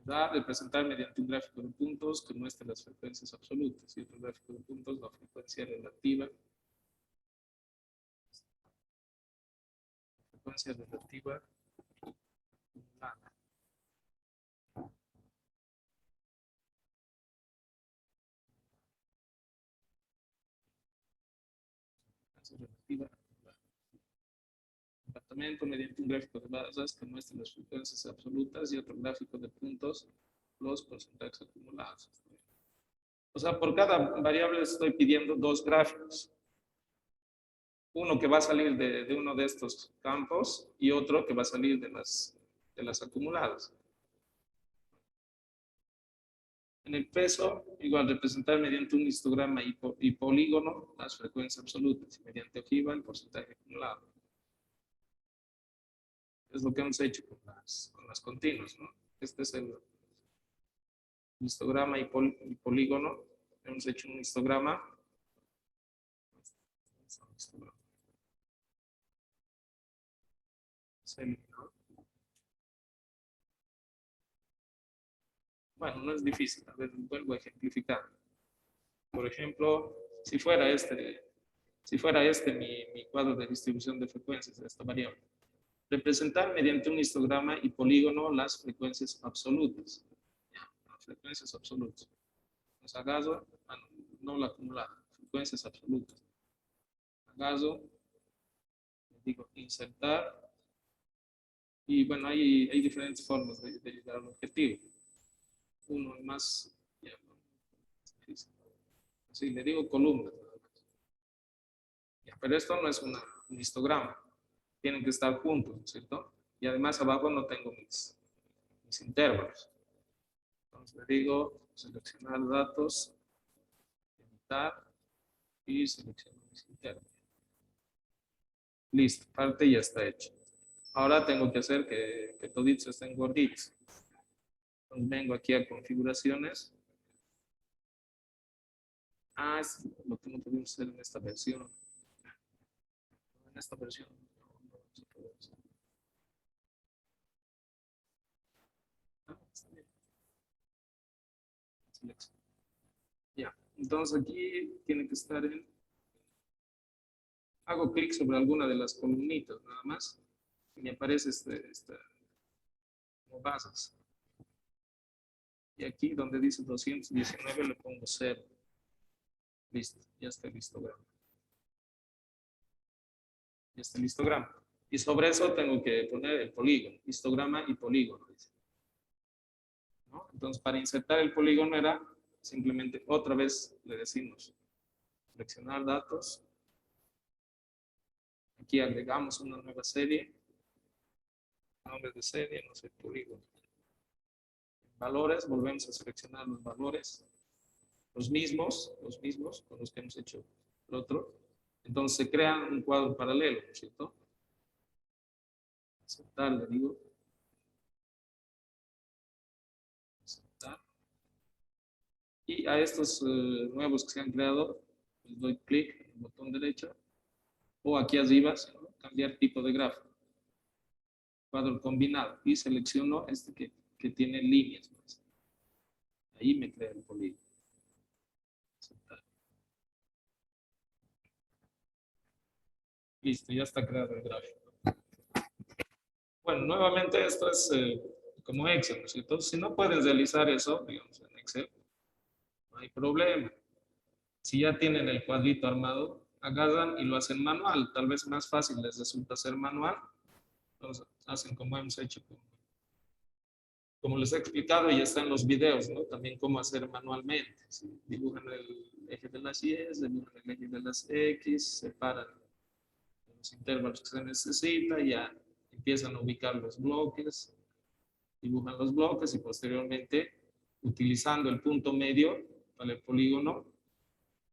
Edad de presentar mediante un gráfico de puntos que muestre las frecuencias absolutas y otro gráfico de puntos la frecuencia relativa. Frecuencia relativa acumulada. Relativa comportamiento mediante un gráfico de basas que muestre las frecuencias absolutas y otro gráfico de puntos, los porcentajes acumulados. O sea, por cada variable estoy pidiendo 2 gráficos. Uno que va a salir de uno de estos campos y otro que va a salir de las acumuladas. En el peso, igual representar mediante un histograma y polígono las frecuencias absolutas y mediante ojiva el porcentaje acumulado. Es lo que hemos hecho con las continuas, ¿no? Este es el histograma y polígono. Hemos hecho un histograma. Se eliminó. Bueno, no es difícil. A ver, vuelvo a ejemplificar. Por ejemplo, si fuera este mi cuadro de distribución de frecuencias de esta variable. Representar mediante un histograma y polígono las frecuencias absolutas. Las frecuencias absolutas. Pues acaso, no la acumulada, frecuencias absolutas. Acaso, digo insertar. Y bueno, hay diferentes formas de llegar al objetivo. Uno más, ya, sí, le digo columnas. Ya, pero esto no es un histograma. Tienen que estar juntos, ¿cierto? Y además abajo no tengo mis intervalos. Entonces le digo seleccionar datos, editar y selecciono mis intervalos. Listo, parte ya está hecha. Ahora tengo que hacer que toditos estén gorditos. Entonces vengo aquí a configuraciones. Es lo que no pudimos hacer en esta versión. En esta versión no se puede hacer. Está bien. Selección. Ya, entonces aquí tiene que estar en... hago clic sobre alguna de las columnitas nada más y me aparece como bases. Y aquí donde dice 219 le pongo 0. Listo, ya está el histograma. Ya está el histograma. Y sobre eso tengo que poner el polígono, histograma y polígono. ¿No? Entonces, para insertar el polígono era simplemente otra vez le decimos seleccionar datos. Aquí agregamos una nueva serie. Nombre de serie, no sé, polígono. Valores, volvemos a seleccionar los valores. Los mismos con los que hemos hecho el otro. Entonces se crea un cuadro paralelo, ¿no es cierto? Aceptar, le digo. Aceptar. Y a estos nuevos que se han creado, les doy clic en el botón derecho. O aquí arriba, ¿no? Cambiar tipo de gráfico. Cuadro combinado. Y selecciono este que tiene líneas. Pues. Ahí me crea el polígono. Aceptar. Listo, ya está creado el gráfico. Bueno, nuevamente esto es como Excel, ¿no es cierto? Si no pueden realizar eso, digamos, en Excel, no hay problema. Si ya tienen el cuadrito armado, agarran y lo hacen manual. Tal vez más fácil les resulta hacer manual. Entonces, hacen como hemos hecho. Como les he explicado, ya están los videos, ¿no? También cómo hacer manualmente. ¿Sí? Dibujan el eje de las Y, dibujan el eje de las X, separan los intervalos que se necesita, ya empiezan a ubicar los bloques, dibujan los bloques y posteriormente, utilizando el punto medio para el polígono,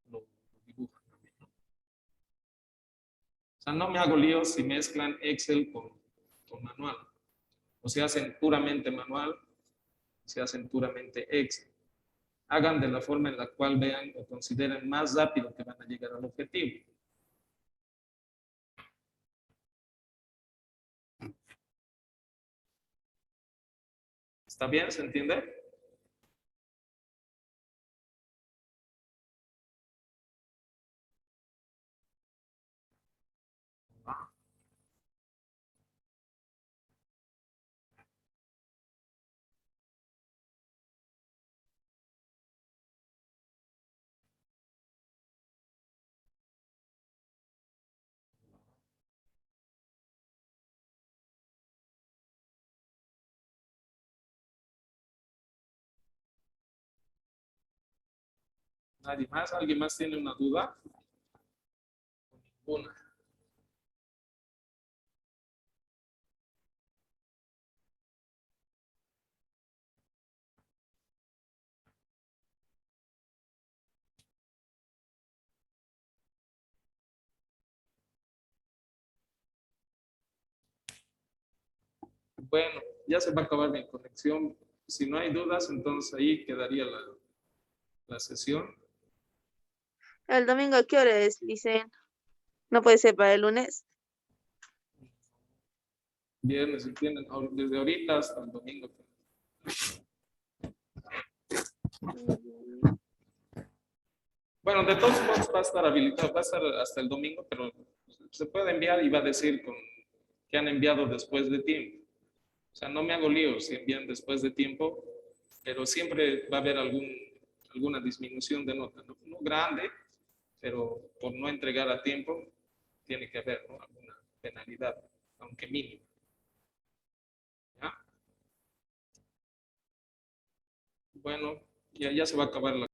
lo dibujan también, ¿no? O sea, no me hago lío si mezclan Excel con manual. O se hacen puramente manual, se hacen puramente Excel. Hagan de la forma en la cual vean o consideren más rápido que van a llegar al objetivo. ¿Está bien? ¿Se entiende? ¿Nadie más? ¿Alguien más tiene una duda? Ninguna. Bueno, ya se va a acabar mi conexión. Si no hay dudas, entonces ahí quedaría la sesión.
¿El domingo a qué hora es, Licen? No puede ser para el lunes.
Viernes, si tienen, desde ahorita hasta el domingo. Bueno, de todos modos va a estar habilitado, va a estar hasta el domingo, pero se puede enviar y va a decir que han enviado después de tiempo. O sea, no me hago lío si envían después de tiempo, pero siempre va a haber alguna disminución de nota. No grande, pero por no entregar a tiempo, tiene que haber, ¿no? Alguna penalidad, aunque mínima. ¿Ya? Bueno, ya se va a acabar la